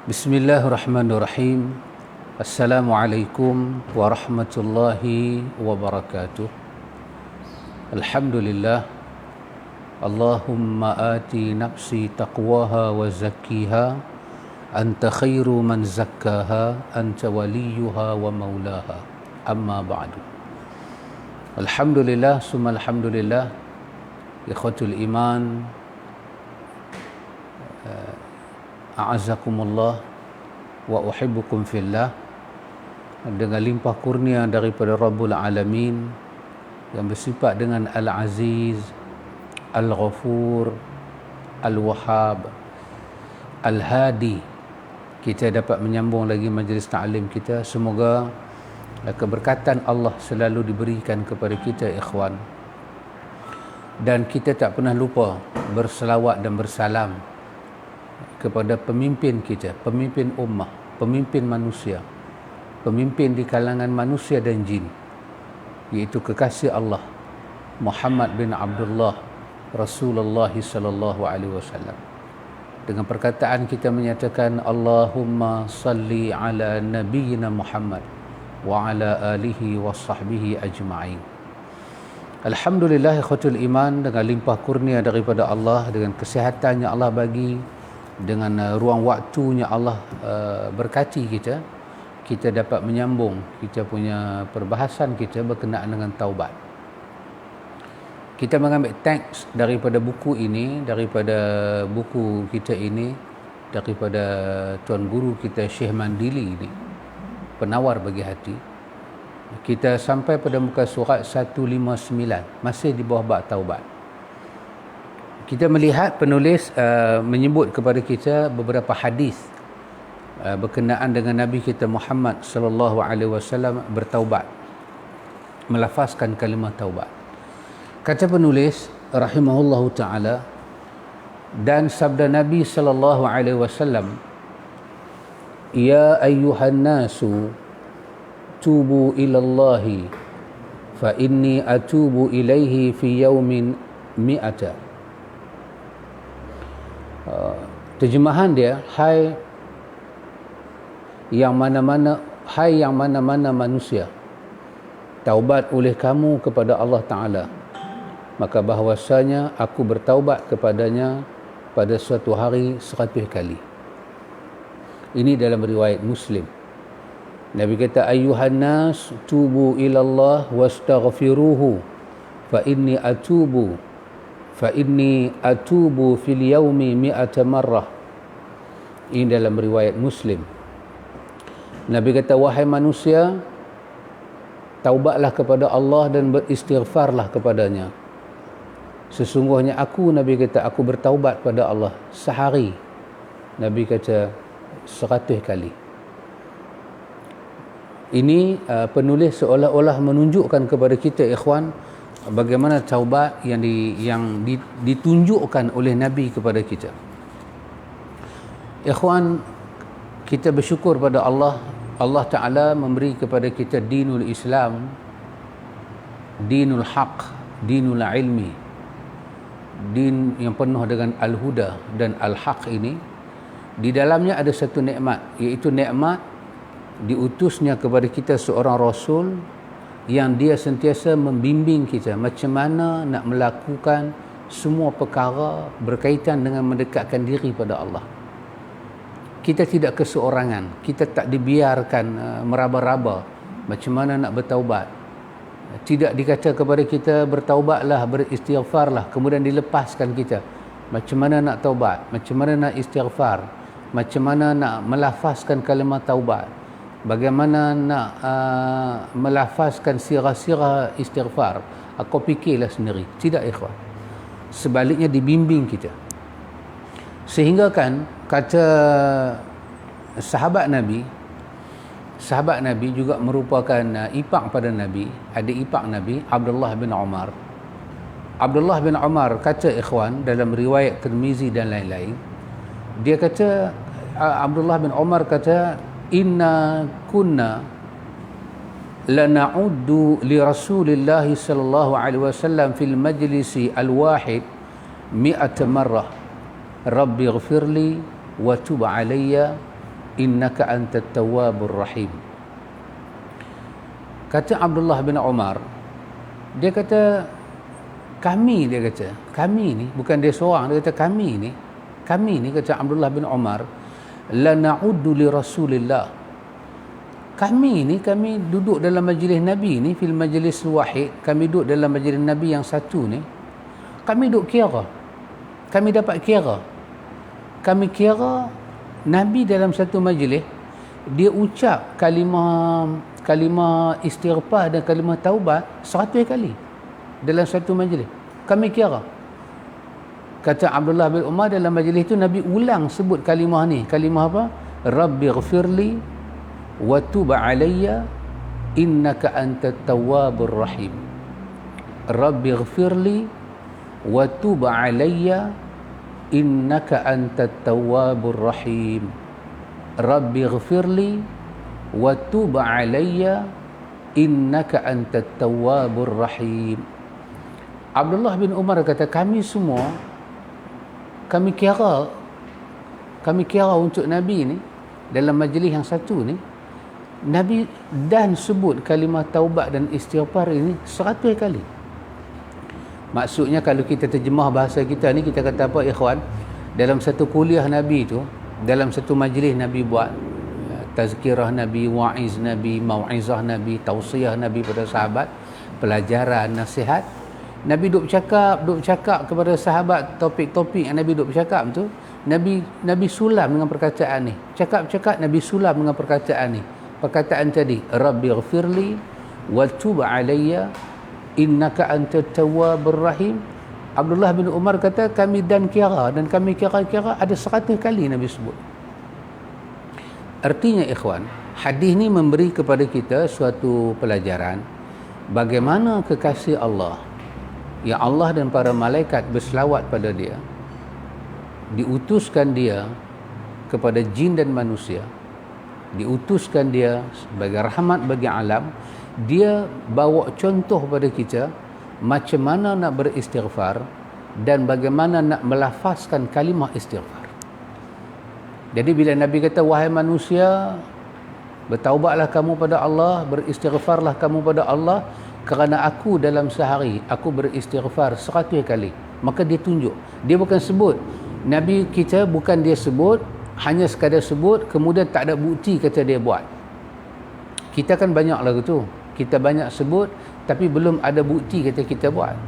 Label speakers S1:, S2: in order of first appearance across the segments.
S1: Bismillahirrahmanirrahim. Assalamualaikum warahmatullahi wabarakatuh. Alhamdulillah. Allahumma ati nafsi taqwaha wa zakkiha. Anta khairu man zakkaha. Anta waliyuha wa maulaha. Amma ba'du. Alhamdulillah, summa alhamdulillah. Ikhwatul iman, a'azakumullah wa uhibbukum fillah. Dengan limpah kurnia daripada Rabbul Alamin yang bersifat dengan Al-Aziz, Al-Ghafur, Al-Wahhab, Al-Hadi, kita dapat menyambung lagi majlis ta'lim kita. Semoga keberkatan Allah selalu diberikan kepada kita, ikhwan, dan kita tak pernah lupa berselawat dan bersalam kepada pemimpin kita, pemimpin ummah, pemimpin manusia, pemimpin di kalangan manusia dan jin, iaitu kekasih Allah Muhammad bin Abdullah Rasulullah sallallahu alaihi wasallam. Dengan perkataan kita menyatakan Allahumma salli ala nabiyyina Muhammad wa ala alihi wa sahbihi ajma'in. Alhamdulillah, ikhwatul iman, dengan limpah kurnia daripada Allah, dengan kesihatan yang Allah bagi, dengan ruang waktunya Allah berkati kita dapat menyambung kita punya perbahasan kita berkenaan dengan taubat. Kita mengambil teks daripada buku ini, daripada buku kita ini, daripada Tuan Guru kita Syekh Mandili ini, Penawar Bagi Hati. Kita sampai pada muka surat 159, masih di bawah bab taubat. Kita melihat penulis menyebut kepada kita beberapa hadis berkenaan dengan Nabi kita Muhammad sallallahu alaihi wasallam bertaubat, melafazkan kalimah taubat. Kata penulis rahimahullahu taala, dan sabda Nabi sallallahu alaihi wasallam, ya ayyuhan nasu tubu ilallahi fa inni atubu ilaihi fi yaumin mi'ata. Terjemahan dia, hai yang mana-mana manusia, taubat oleh kamu kepada Allah Ta'ala, maka bahwasanya aku bertaubat kepadanya pada suatu hari 100 kali. Ini dalam riwayat Muslim. Nabi kata, ayyuhan nas tubu ilallah wastaghfiruhu fa inni atubu fil yaumi mi'ata marrah. Ini dalam riwayat Muslim. Nabi kata, wahai manusia, taubatlah kepada Allah dan beristighfarlah kepadanya. Sesungguhnya aku, Nabi kata, aku bertaubat pada Allah sehari, Nabi kata, 100 kali. Ini penulis seolah-olah menunjukkan kepada kita, ikhwan, bagaimana taubat yang ditunjukkan oleh Nabi kepada kita. Ikhwan, kita bersyukur pada Allah. Allah Ta'ala memberi kepada kita dinul Islam, dinul haq, dinul ilmi, din yang penuh dengan al-huda dan al-haq. Ini di dalamnya ada satu nikmat, iaitu nikmat diutusnya kepada kita seorang Rasul yang dia sentiasa membimbing kita macam mana nak melakukan semua perkara berkaitan dengan mendekatkan diri pada Allah. Kita tidak keseorangan, kita tak dibiarkan meraba-raba macam mana nak bertaubat. Tidak dikata kepada kita bertaubatlah, beristighfarlah, kemudian dilepaskan kita macam mana nak taubat, macam mana nak istighfar, macam mana nak melafazkan kalimah taubat, bagaimana nak melafazkan sirah-sirah istighfar. Kau fikirlah sendiri. Tidak, ikhwan. Sebaliknya dibimbing kita. Sehingga kan kata sahabat Nabi juga merupakan ipak pada Nabi, adik ipak Nabi, Abdullah bin Umar. Abdullah bin Umar kata, ikhwan, dalam riwayat Tirmizi dan lain-lain, dia kata, Abdullah bin Umar kata, inna kunna lana'uddu li Rasulillah sallallahu alaihi wasallam fil majlisi al-wahid 100 marrah rabbi ighfirli wa tub alayya innaka antat tawwabur rahim. Kata Abdullah bin Umar, dia kata kami ni, bukan dia seorang, dia kata kami ni kata Abdullah bin Umar, la na'uddu li Rasulillah. Kami duduk dalam majlis Nabi ni, fil majlis wahid, kami duduk dalam majlis Nabi yang satu ni, kami duduk kira, kami dapat kira, kami kira Nabi dalam satu majlis dia ucap kalimah istighfar dan kalimah taubat 100 kali dalam satu majlis. Kami kira. Kata Abdullah bin Umar, dalam majlis itu Nabi ulang sebut kalimah ni. Kalimah apa? Rabbighfirli wa tub alayya innaka antat tawwabur rahim. Rabbighfirli wa tub alayya innaka antat tawwabur rahim. Rabbighfirli wa tub alayya innaka antat tawwabur rahim. Abdullah bin Umar kata, kami semua kami kira untuk Nabi ni dalam majlis yang satu ni, Nabi dan sebut kalimah taubat dan istighfar ini 100 kali. Maksudnya kalau kita terjemah bahasa kita ni, kita kata apa ikhwan, dalam satu kuliah Nabi tu, dalam satu majlis Nabi buat tazkirah Nabi, wa'iz Nabi, mau'izah Nabi, tausiah Nabi pada sahabat, pelajaran, nasihat, Nabi duk bercakap kepada sahabat topik-topik yang Nabi duk bercakap tu, Nabi sulam dengan perkataan ni. Cakap Nabi sulam dengan perkataan ni. Perkataan tadi, Rabbighfirli wa tub alayya innaka antat tawwabur rahim. Abdullah bin Umar kata, kami kira ada 100 kali Nabi sebut. Artinya ikhwan, hadis ni memberi kepada kita suatu pelajaran bagaimana kekasih Allah, yang Allah dan para malaikat berselawat pada dia, diutuskan dia kepada jin dan manusia, diutuskan dia sebagai rahmat bagi alam. Dia bawa contoh pada kita macam mana nak beristighfar dan bagaimana nak melafazkan kalimah istighfar. Jadi bila Nabi kata, wahai manusia, bertaubatlah kamu pada Allah, beristighfarlah kamu pada Allah, kerana aku dalam sehari aku beristighfar 100 kali. Maka dia tunjuk, dia bukan sebut, Nabi kita bukan dia sebut, hanya sekadar sebut kemudian tak ada bukti kata dia buat. Kita kan banyak lagu tu, kita banyak sebut tapi belum ada bukti kata kita buat.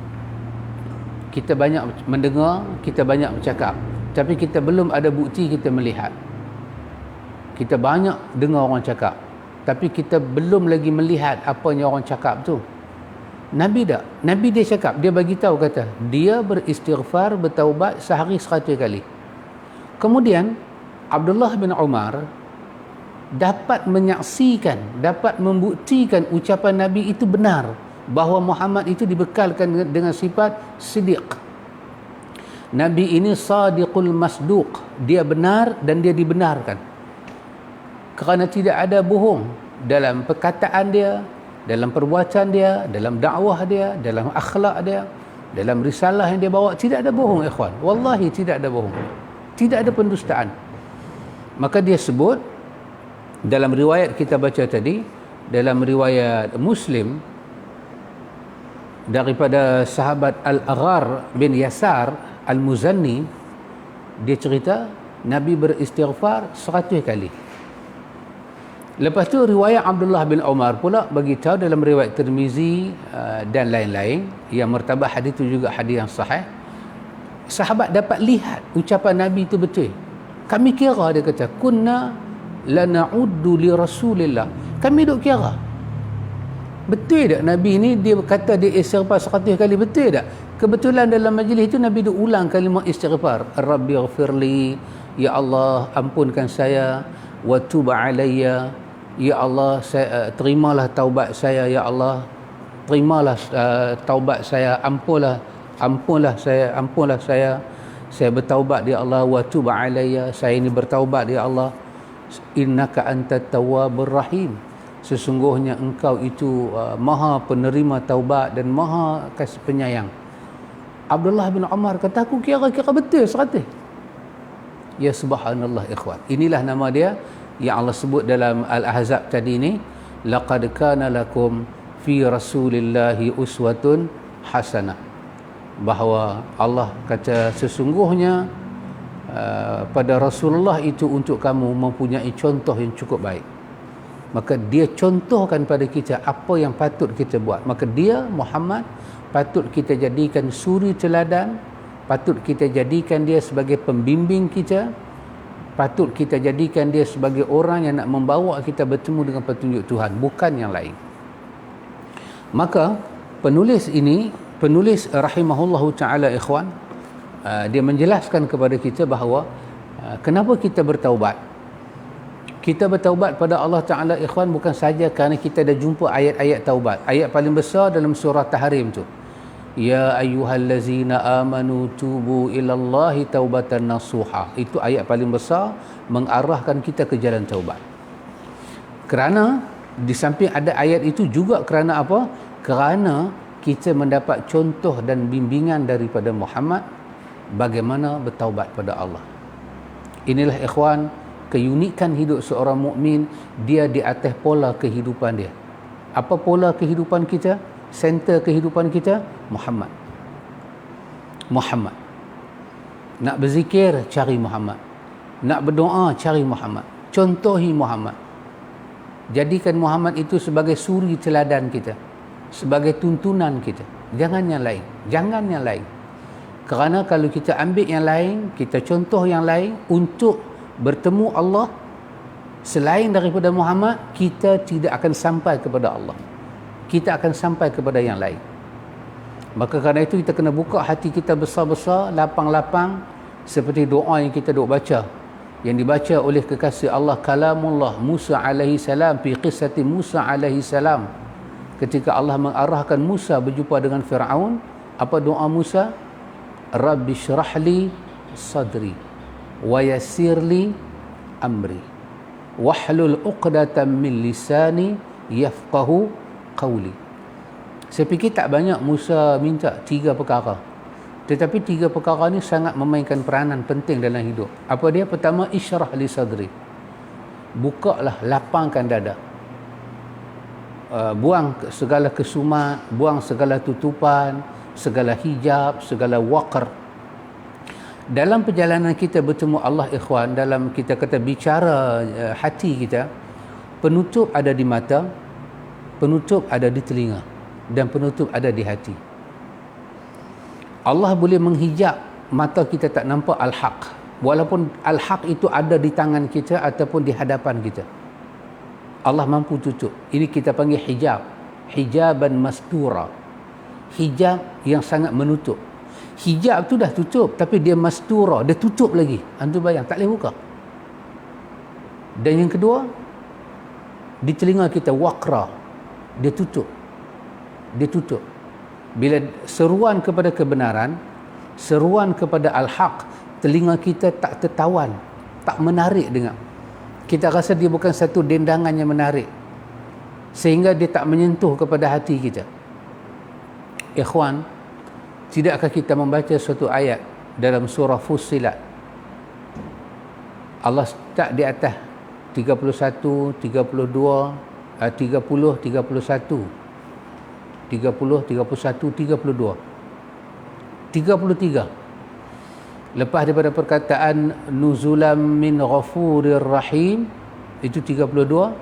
S1: Kita banyak mendengar, kita banyak bercakap, tapi kita belum ada bukti kita melihat. Kita banyak dengar orang cakap, tapi kita belum lagi melihat apa yang orang cakap tu. Nabi dia cakap, dia bagi tahu, kata dia beristighfar, bertaubat sehari 100 kali. Kemudian Abdullah bin Umar dapat menyaksikan, dapat membuktikan ucapan Nabi itu benar, bahawa Muhammad itu dibekalkan dengan sifat siddiq. Nabi ini sadiqul masduq, dia benar dan dia dibenarkan, kerana tidak ada bohong dalam perkataan dia, dalam perbuatan dia, dalam dakwah dia, dalam akhlak dia, dalam risalah yang dia bawa. Tidak ada bohong ikhwan, wallahi tidak ada bohong, tidak ada pendustaan. Maka dia sebut dalam riwayat kita baca tadi, dalam riwayat Muslim daripada sahabat Al-Aghar bin Yasar Al-Muzanni, dia cerita Nabi beristighfar 100 kali. Lepas tu riwayat Abdullah bin Umar pula bagi tahu dalam riwayat Tirmizi dan lain-lain, yang martabat hadis itu juga hadis yang sahih. Sahabat dapat lihat ucapan Nabi itu betul. Kami kira, dia kata, kunna la na'uddu li Rasulillah. Kami duk kira. Betul tak Nabi ni dia kata dia istighfar 100 kali, betul tak? Kebetulan dalam majlis itu Nabi duk ulang kalimah istighfar. Rabbighfirli, ya Allah ampunkan saya, wa tub alayya, ya Allah terimalah taubat saya, ya Allah terimalah taubat saya, ampunlah saya bertaubat ya Allah, wa tub alayya, saya ini bertaubat ya Allah, innaka antat tawwabur rahim, sesungguhnya engkau itu maha penerima taubat dan maha kasih penyayang. Abdullah bin Umar kata, aku kira betul 100. Ya subhanallah ikhwan, inilah nama dia yang Allah sebut dalam Al-Ahzab tadi ni, laqad kana lakum fi rasulillahi uswatun hasanah, bahawa Allah kata sesungguhnya pada Rasulullah itu untuk kamu mempunyai contoh yang cukup baik. Maka dia contohkan pada kita apa yang patut kita buat. Maka dia, Muhammad, patut kita jadikan suri teladan, patut kita jadikan dia sebagai pembimbing kita, patut kita jadikan dia sebagai orang yang nak membawa kita bertemu dengan petunjuk Tuhan, bukan yang lain. Maka penulis ini, penulis rahimahullahu ta'ala ikhwan, dia menjelaskan kepada kita bahawa kenapa kita bertaubat. Kita bertaubat pada Allah Ta'ala ikhwan bukan saja kerana kita dah jumpa ayat-ayat taubat. Ayat paling besar dalam surah Tahrim tu, ya ayyuhallazina amanu tubu ilallahi taubatan nasuha. Itu ayat paling besar mengarahkan kita ke jalan taubat. Kerana di samping ada ayat itu juga kerana apa? Kerana kita mendapat contoh dan bimbingan daripada Muhammad bagaimana bertaubat pada Allah. Inilah ikhwan keunikan hidup seorang mukmin, dia di atas pola kehidupan dia. Apa pola kehidupan kita? Center kehidupan kita Muhammad. Muhammad. Nak berzikir, cari Muhammad. Nak berdoa, cari Muhammad. Contohi Muhammad. Jadikan Muhammad itu sebagai suri teladan kita, sebagai tuntunan kita. Jangan yang lain. Jangan yang lain. Kerana kalau kita ambil yang lain, kita contoh yang lain untuk bertemu Allah selain daripada Muhammad, kita tidak akan sampai kepada Allah. Kita akan sampai kepada yang lain. Maka kerana itu kita kena buka hati kita besar-besar, lapang-lapang, seperti doa yang kita duk baca, yang dibaca oleh kekasih Allah, kalamullah Musa alaihi salam, fi qissati Musa alaihi salam. Ketika Allah mengarahkan Musa berjumpa dengan Firaun, apa doa Musa? Rabbi syrahli sadri wa yassirli amri wahlul uqdatan min lisani yafqahu qawli. Saya fikir tak banyak Musa minta 3 perkara, tetapi 3 perkara ni sangat memainkan peranan penting dalam hidup. Apa dia? Pertama, isyrah li sadri, bukalah, lapangkan dada, buang segala kesumat, buang segala tutupan, segala hijab, segala waqar. Dalam perjalanan kita bertemu Allah ikhwan, dalam kita kata bicara hati kita, penutup ada di mata, penutup ada di telinga, dan penutup ada di hati. Allah boleh menghijab mata kita tak nampak al-haq, walaupun al-haq itu ada di tangan kita ataupun di hadapan kita. Allah mampu tutup. Ini kita panggil hijab, hijaban mastura, hijab yang sangat menutup. Hijab tu dah tutup, tapi dia mastura, dia tutup lagi. Antum bayang, tak boleh buka. Dan yang kedua, di telinga kita waqra, dia tutup. Dia tutup. Bila seruan kepada kebenaran, seruan kepada al-haq, telinga kita tak tertawan, tak menarik dengar. Kita rasa dia bukan satu dendangan yang menarik, sehingga dia tak menyentuh kepada hati kita. Ikhwan, tidakkah kita membaca suatu ayat dalam surah Fussilat? Allah start di atas 31, 32, 30, 31, 32, 33. Lepas daripada perkataan nuzulam min ghafurir rahim, itu 32,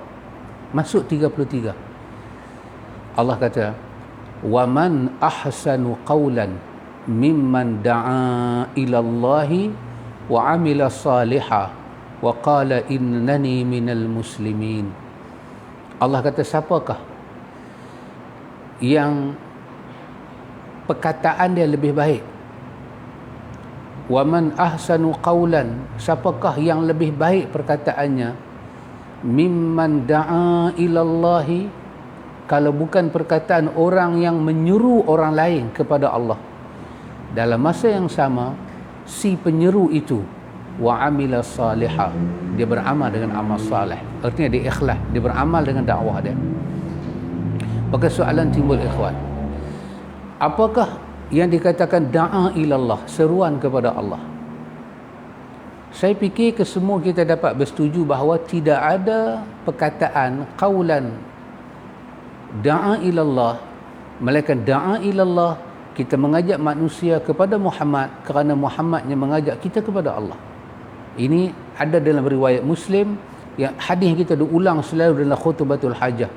S1: masuk 33. Allah kata, wa man ahsanu qawlan mimman da'a ila Allahi wa amila salihah wa qala innani minal muslimin. Allah kata, siapakah yang perkataan dia lebih baik? Wa man ahsanu qawlan, siapakah yang lebih baik perkataannya? Mimman da'a ila Allahi, kalau bukan perkataan orang yang menyuruh orang lain kepada Allah. Dalam masa yang sama, si penyeru itu wa amila salihah, dia beramal dengan amal salih, artinya dia ikhlas, dia beramal dengan dakwah dia. Maka soalan timbul ikhwan, apakah yang dikatakan da'a ilallah, seruan kepada Allah? Saya fikir kesemua kita dapat bersetuju bahawa tidak ada perkataan qaulan da'a ilallah, melainkan da'a ilallah, kita mengajak manusia kepada Muhammad kerana Muhammad yang mengajak kita kepada Allah. Ini ada dalam riwayat Muslim, yang hadis kita diulang selalu dalam khutbatul hajah.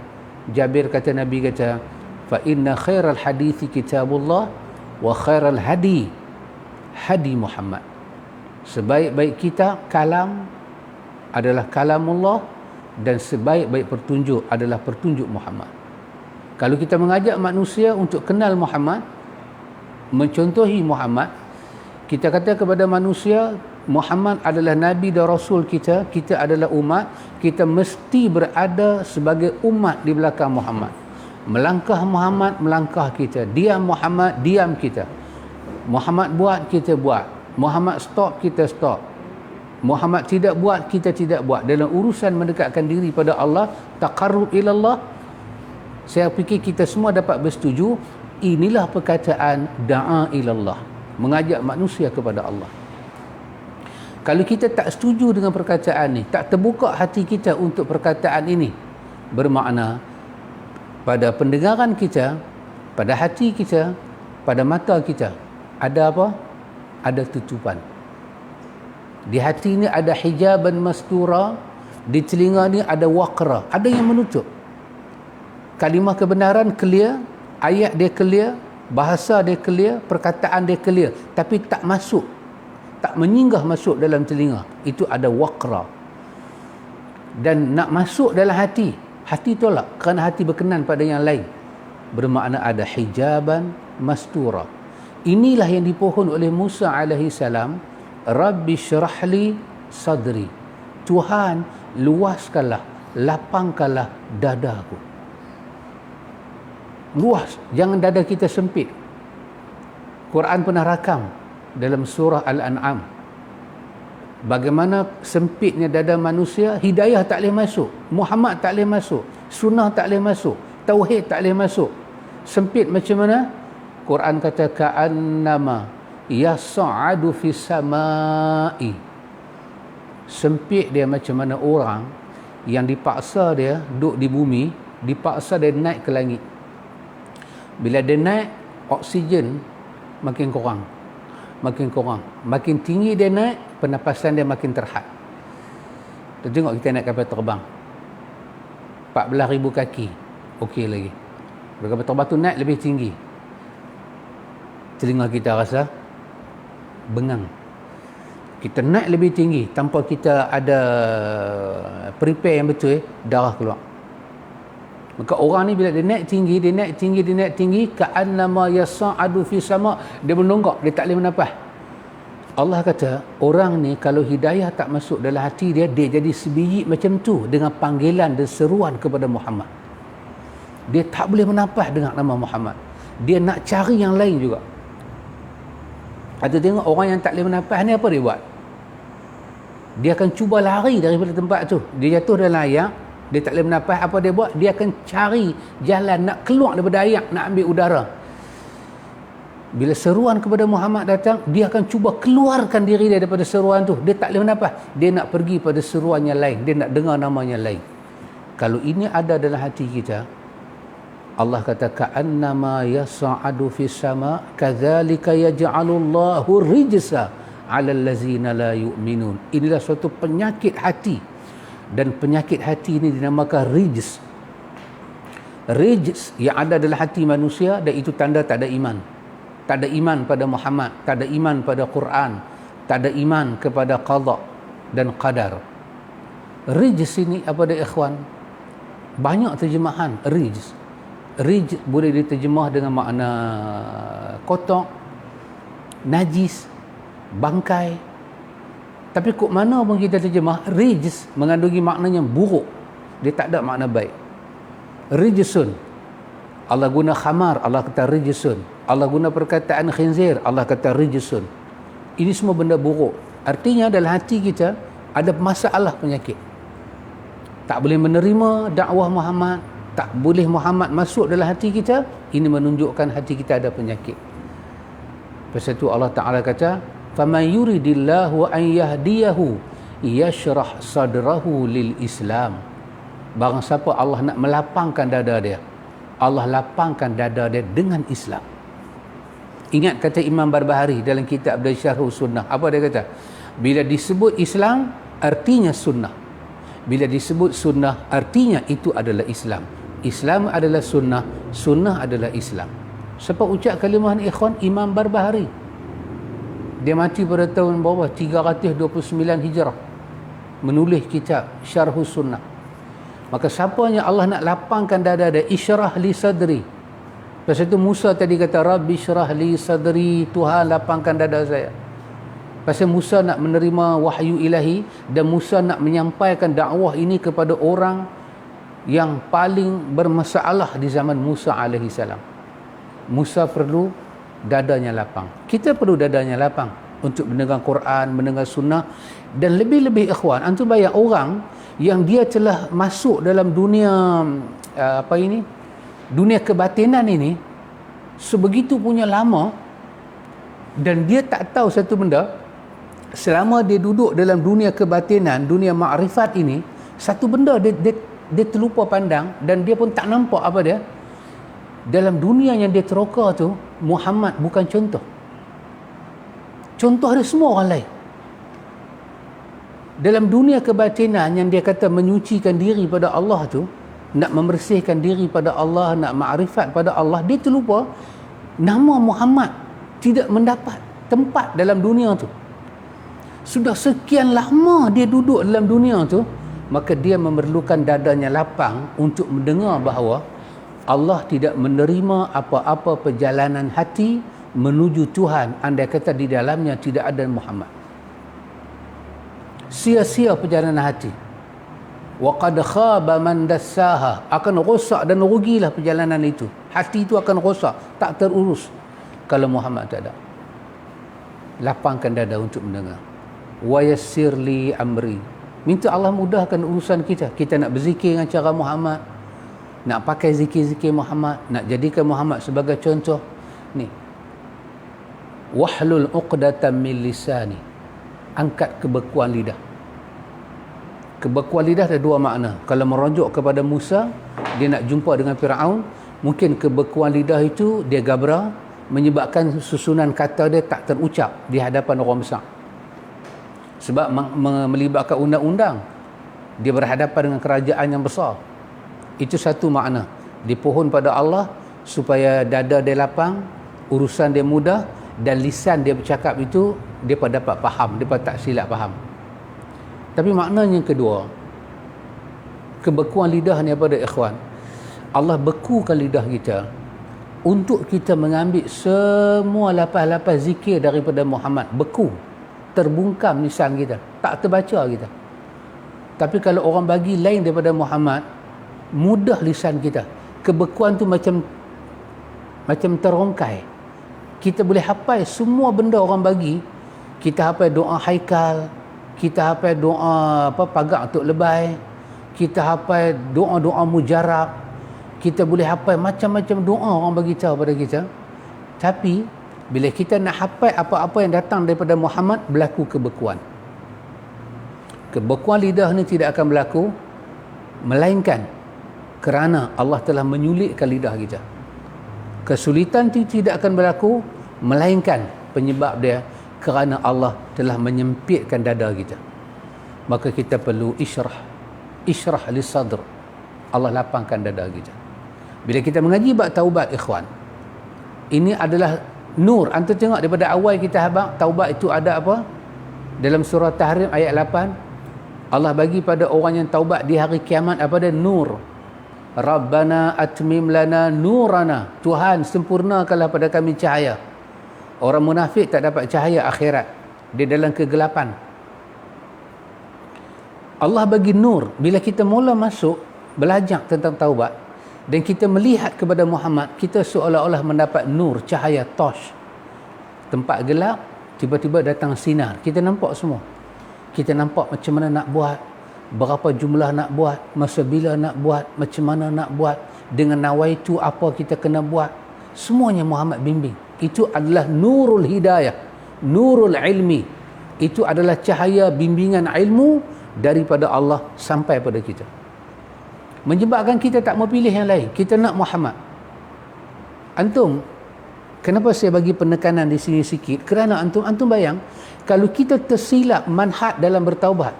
S1: Jabir kata, Nabi kata, fa inna khairal hadithi kitabullah wa khairal hadi Muhammad. Sebaik-baik kita kalam adalah kalamullah, dan sebaik-baik pertunjuk adalah pertunjuk Muhammad. Kalau kita mengajak manusia untuk kenal Muhammad, mencontohi Muhammad, kita kata kepada manusia Muhammad adalah Nabi dan Rasul kita, kita adalah umat, kita mesti berada sebagai umat di belakang Muhammad. Melangkah Muhammad, melangkah kita. Diam Muhammad, diam kita. Muhammad buat, kita buat. Muhammad stop, kita stop. Muhammad tidak buat, kita tidak buat. Dalam urusan mendekatkan diri pada Allah, taqarrub ilallah, saya fikir kita semua dapat bersetuju, inilah perkataan da'a ilallah, mengajak manusia kepada Allah. Kalau kita tak setuju dengan perkataan ni, tak terbuka hati kita untuk perkataan ini, bermakna pada pendengaran kita, pada hati kita, pada mata kita, ada apa? Ada tutupan. Di hati ni ada hijaban mastura, di telinga ni ada waqra, ada yang menutup. Kalimah kebenaran clear, ayat dia clear, bahasa dia clear, perkataan dia clear, tapi tak masuk, tak menyinggah masuk dalam telinga. Itu ada waqra. Dan nak masuk dalam hati, hati tolak kerana hati berkenan pada yang lain, bermakna ada hijaban mastura. Inilah yang dipohon oleh Musa alaihi salam, Rabbi syrahli sadri, Tuhan luaskanlah, lapangkanlah dadaku. Luas, jangan dada kita sempit. Quran pernah rakam dalam surah Al-An'am, bagaimana sempitnya dada manusia, hidayah tak boleh masuk, Muhammad tak boleh masuk, sunnah tak boleh masuk, tauhid tak boleh masuk. Sempit macam mana? Quran kata ka'annama yas'adu fis samai. Sempit dia macam mana orang yang dipaksa dia duduk di bumi, dipaksa dia naik ke langit. Bila dia naik, oksigen makin kurang, makin kurang, makin tinggi dia naik, pernafasan dia makin terhad. Kita tengok kita naik kapal terbang 14,000 kaki, okey lagi. Kapal terbang tu naik lebih tinggi, telinga kita rasa bengang. Kita naik lebih tinggi tanpa kita ada prepare yang betul, darah keluar. Maka orang ni bila dia naik tinggi, dia naik tinggi, dia naik tinggi, ka'annama yas'adu fi sama, dia menonggak, dia tak boleh bernafas. Allah kata, orang ni kalau hidayah tak masuk dalam hati dia, dia jadi sebiji macam tu dengan panggilan dan seruan kepada Muhammad. Dia tak boleh bernafas dengan nama Muhammad. Dia nak cari yang lain juga. Atau tengok orang yang tak boleh bernafas ni, apa dia buat? Dia akan cuba lari daripada tempat tu. Dia jatuh dalam air, dia tak boleh bernafas, apa dia buat? Dia akan cari jalan nak keluar daripada air, nak ambil udara. Bila seruan kepada Muhammad datang, dia akan cuba keluarkan diri dia daripada seruan tu. Dia tak boleh bernafas, dia nak pergi pada seruan yang lain, dia nak dengar namanya lain. Kalau ini ada dalam hati kita, Allah kata ka'annama yas'adu fis sama kadzalika yaj'alullahu rijsa 'alal ladzina la yu'minun. Inilah suatu penyakit hati, dan penyakit hati ini dinamakan rijs. Rijs yang ada dalam hati manusia, dan itu tanda tak ada iman. Tak ada iman pada Muhammad, tak ada iman pada Quran, tak ada iman kepada qada dan qadar. Rijs ini apa dia ikhwan? Banyak terjemahan rijs. Rijs boleh diterjemah dengan makna kotor, najis, bangkai. Tapi kok mana pun kita terjemah, rijs mengandungi maknanya buruk. Dia tak ada makna baik. Rijsun, Allah guna khamar, Allah kata rijsun. Allah guna perkataan khinzir, Allah kata rijsun. Ini semua benda buruk. Artinya dalam hati kita ada masalah penyakit. Tak boleh menerima dakwah Muhammad, tak boleh Muhammad masuk dalam hati kita. Ini menunjukkan hati kita ada penyakit. Pasal itu Allah Ta'ala kata faman yuridillahu an yahdiyahu yashrah sadrahu lil Islam. Barang siapa Allah nak melapangkan dada dia, Allah lapangkan dada dia dengan Islam. Ingat kata Imam Barbahari dalam kitab dia Syarh Sunnah, apa dia kata? Bila disebut Islam, artinya sunnah. Bila disebut sunnah, artinya itu adalah Islam. Islam adalah sunnah, sunnah adalah Islam. Siapa ucap kalimah ni ikhwan? Imam Barbahari. Dia mati pada tahun berapa? 329 Hijrah. Menulis kitab Syarh Sunnah. Maka siapanya Allah nak lapangkan dada dia, isyrah li sadri. Pasal itu Musa tadi kata, Rabbi isyrah li sadri, Tuhan lapangkan dada saya. Pasal Musa nak menerima wahyu ilahi dan Musa nak menyampaikan dakwah ini kepada orang yang paling bermasalah di zaman Musa alaihi salam. Musa perlu dadanya lapang. Kita perlu dadanya lapang untuk mendengar Quran, mendengar sunnah. Dan lebih-lebih ikhwan, antum bayang orang yang dia telah masuk dalam dunia dunia kebatinan ini sebegitu punya lama, dan dia tak tahu satu benda. Selama dia duduk dalam dunia kebatinan, dunia makrifat ini, satu benda dia terlupa pandang, dan dia pun tak nampak apa dia. Dalam dunia yang dia teroka tu, Muhammad bukan contoh. Contoh ada semua orang lain. Dalam dunia kebatinan yang dia kata menyucikan diri pada Allah tu, nak membersihkan diri pada Allah, nak makrifat pada Allah, dia terlupa nama Muhammad tidak mendapat tempat dalam dunia tu. Sudah sekian lama dia duduk dalam dunia tu, maka dia memerlukan dadanya lapang untuk mendengar bahawa Allah tidak menerima apa-apa perjalanan hati menuju Tuhan andai kata di dalamnya tidak ada Muhammad. Sia-sia perjalanan hati. Wa qad khaba man dassaha, akan rosak dan rugilah perjalanan itu. Hati itu akan rosak, tak terurus kalau Muhammad tak ada. Lapangkan dada untuk mendengar. Wa yassir li amri, minta Allah mudahkan urusan kita. Kita nak berzikir dengan cara Muhammad, nak pakai zikir-zikir Muhammad, nak jadikan Muhammad sebagai contoh. Ni, wahlul uqdatan min lisani, angkat kebekuan lidah. Kebekuan lidah ada dua makna. Kalau merujuk kepada Musa, dia nak jumpa dengan Firaun, mungkin kebekuan lidah itu dia gabra, menyebabkan susunan kata dia tak terucap di hadapan orang besar. Sebab melibatkan undang-undang, dia berhadapan dengan kerajaan yang besar. Itu satu makna. Dipohon pada Allah supaya dada dia lapang, urusan dia mudah, dan lisan dia bercakap itu dia dapat faham, dia tak silap faham. Tapi maknanya yang kedua, kebekuan lidah ni apa dia ikhwan? Allah bekukan lidah kita untuk kita mengambil semua lapas-lapas zikir daripada Muhammad. Beku, terbungkam lisan kita, tak terbaca kita. Tapi kalau orang bagi lain daripada Muhammad, mudah lisan kita. Kebekuan tu macam terongkai. Kita boleh hafal semua benda orang bagi. Kita hafal doa haikal, kita hafal doa pagar untuk lebay, kita hafal doa-doa mujarab, kita boleh hafal macam-macam doa orang bagi tahu pada kita. Tapi bila kita nak hafal apa-apa yang datang daripada Muhammad, berlaku kebekuan. Kebekuan lidah ni tidak akan berlaku melainkan kerana Allah telah menyulitkan lidah kita. Kesulitan itu tidak akan berlaku melainkan penyebab dia kerana Allah telah menyempitkan dada kita. Maka kita perlu isyrah li sadr. Allah lapangkan dada kita. Bila kita mengaji bab taubat ikhwan, ini adalah nur. Antum tengok daripada awal kita habaq taubat itu ada apa? Dalam surah Tahrim ayat 8, Allah bagi pada orang yang taubat di hari kiamat apa dia? Nur. Rabbana atmim lana nurana, Tuhan sempurnakanlah pada kami cahaya. Orang munafik tak dapat cahaya akhirat, dia dalam kegelapan. Allah bagi nur. Bila kita mula masuk belajar tentang taubat dan kita melihat kepada Muhammad, kita seolah-olah mendapat nur, cahaya, torch. Tempat gelap tiba-tiba datang sinar, kita nampak semua. Kita nampak macam mana nak buat, berapa jumlah nak buat, masa bila nak buat, macam mana nak buat, dengan nawaitu apa kita kena buat. Semuanya Muhammad bimbing. Itu adalah nurul hidayah, nurul ilmi, itu adalah cahaya bimbingan ilmu daripada Allah sampai pada kita, menyebabkan kita tak mau pilih yang lain, kita nak Muhammad. Antum, kenapa saya bagi penekanan di sini sikit? Kerana antum bayang, kalau kita tersilap manhaj dalam bertaubat,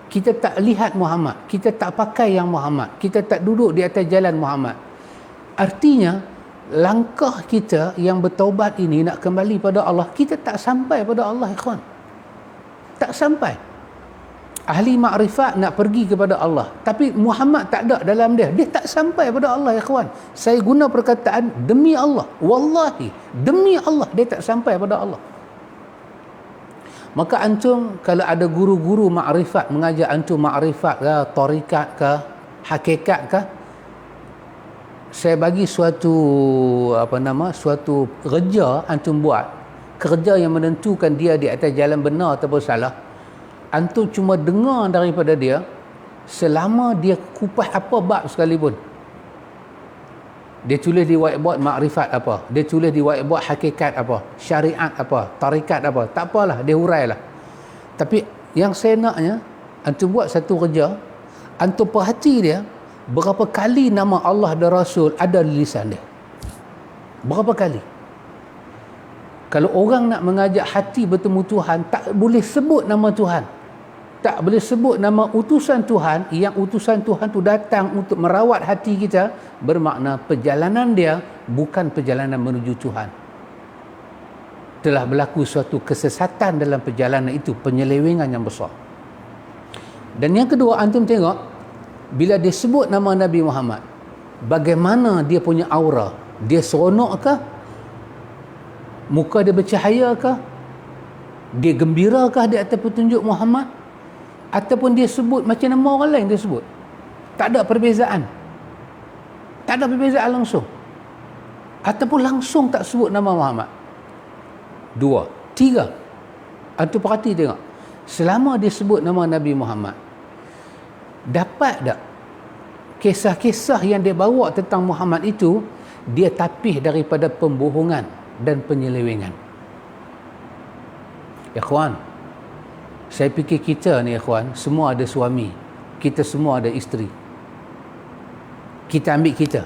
S1: kita tak lihat Muhammad, kita tak pakai yang Muhammad, kita tak duduk di atas jalan Muhammad, artinya langkah kita yang bertaubat ini nak kembali pada Allah, kita tak sampai pada Allah, ikhwan. Tak sampai. Ahli makrifat nak pergi kepada Allah, tapi Muhammad tak ada dalam dia tak sampai pada Allah, ikhwan. Saya guna perkataan demi Allah, wallahi, demi Allah, dia tak sampai pada Allah. Maka antum kalau ada guru-guru makrifat mengajar antum makrifat ke, tarikat ke, hakikat ke, saya bagi suatu suatu kerja antum buat, kerja yang menentukan dia di atas jalan benar ataupun salah. Antum cuma dengar daripada dia, selama dia kupas apa bab sekalipun, dia tulis di whiteboard makrifat apa, dia tulis di whiteboard hakikat apa, syariat apa, tarikat apa, tak apalah, dia hurailah. Tapi yang saya naknya, antum buat satu kerja, antum perhati dia, berapa kali nama Allah dan Rasul ada di lisan dia. Berapa kali? Kalau orang nak mengajak hati bertemu Tuhan, tak boleh sebut nama Tuhan, tak boleh sebut nama utusan Tuhan, yang utusan Tuhan tu datang untuk merawat hati kita, bermakna perjalanan dia bukan perjalanan menuju Tuhan. Telah berlaku suatu kesesatan dalam perjalanan itu, penyelewengan yang besar. Dan yang kedua, antum tengok, bila dia sebut nama Nabi Muhammad, bagaimana dia punya aura, dia seronok ke, muka dia bercahaya ke, dia gembira ke di atas petunjuk Muhammad, ataupun dia sebut macam nama orang lain dia sebut. Tak ada perbezaan. Tak ada perbezaan langsung. Ataupun langsung tak sebut nama Muhammad. 2, 3. Antum perhati tengok. Selama dia sebut nama Nabi Muhammad, dapat tak kisah-kisah yang dia bawa tentang Muhammad itu, dia tapih daripada pembohongan dan penyelewengan. Ikhwan, saya fikir kita ni, ikhwan, semua ada suami, kita semua ada isteri. Kita ambil kita,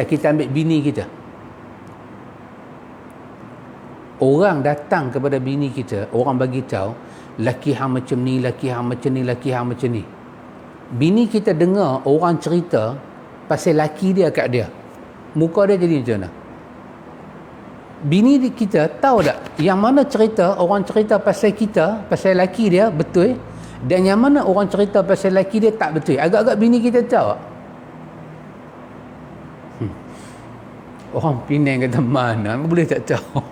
S1: kita ambil bini kita. Orang datang kepada bini kita, orang bagi tahu, laki hang macam ni, laki hang macam ni, laki hang macam ni. Bini kita dengar orang cerita pasal laki dia kat dia, muka dia jadi macam mana? Bini kita tahu tak yang mana cerita orang cerita pasal kita, pasal laki dia betul, dan yang mana orang cerita pasal laki dia tak betul? Agak-agak bini kita tahu. Orang Penang kata, mana boleh tak tahu?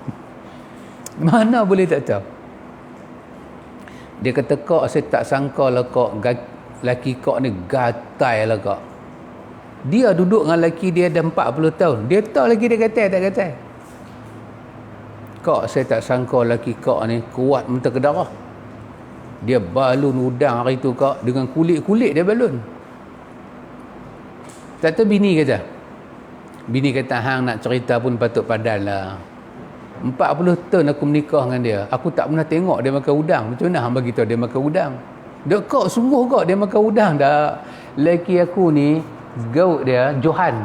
S1: Mana boleh tak tahu? Dia kata, kok saya tak sangka lah kok laki kok ni gatai lah kok. Dia duduk dengan laki dia dah 40 tahun, dia tahu laki dia gatai tak gatai. Kak, saya tak sangka laki kak ni kuat mentah ke darah. Dia balun udang hari tu kak, dengan kulit-kulit dia balun. Tak tahu bini kata. Bini kata, hang nak cerita pun patut padan lah. 40 tahun aku menikah dengan dia, aku tak pernah tengok dia makan udang. Macam mana hang bagi tahu dia makan udang? Dia kak, sungguh kak dia makan udang dah. Laki aku ni, gaut dia Johan.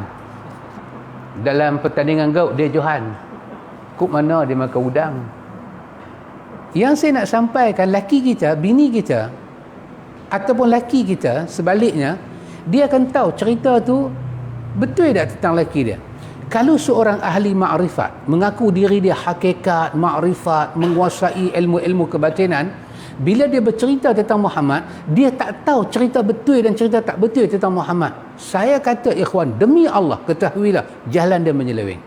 S1: Dalam pertandingan gaut dia Johan. Kok mana dia makan udang? Yang saya nak sampaikan, laki kita, bini kita, ataupun laki kita sebaliknya, dia akan tahu cerita tu betul tak tentang laki dia. Kalau seorang ahli makrifat mengaku diri dia hakikat, makrifat, menguasai ilmu-ilmu kebatinan, bila dia bercerita tentang Muhammad, dia tak tahu cerita betul dan cerita tak betul tentang Muhammad. Saya kata, ikhwan, demi Allah, ketahuilah jalan dia menyeleweng.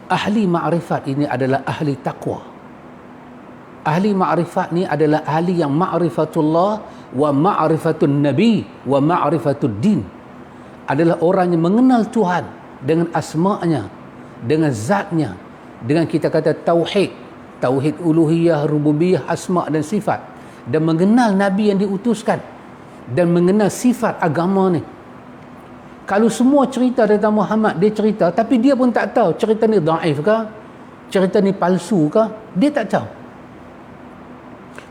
S1: Ahli makrifat ini adalah ahli taqwa. Ahli makrifat ni adalah ahli yang ma'rifatullah wa ma'rifatun nabi wa ma'rifatud din. Adalah orang yang mengenal Tuhan dengan asma'nya, dengan zatnya, dengan kita kata tauhid, tauhid uluhiyah, rububiyah, asma' dan sifat, dan mengenal nabi yang diutuskan dan mengenal sifat agama ni. Kalau semua cerita tentang Muhammad dia cerita, tapi dia pun tak tahu cerita ni dhaif ke, cerita ni palsu ke? Dia tak tahu.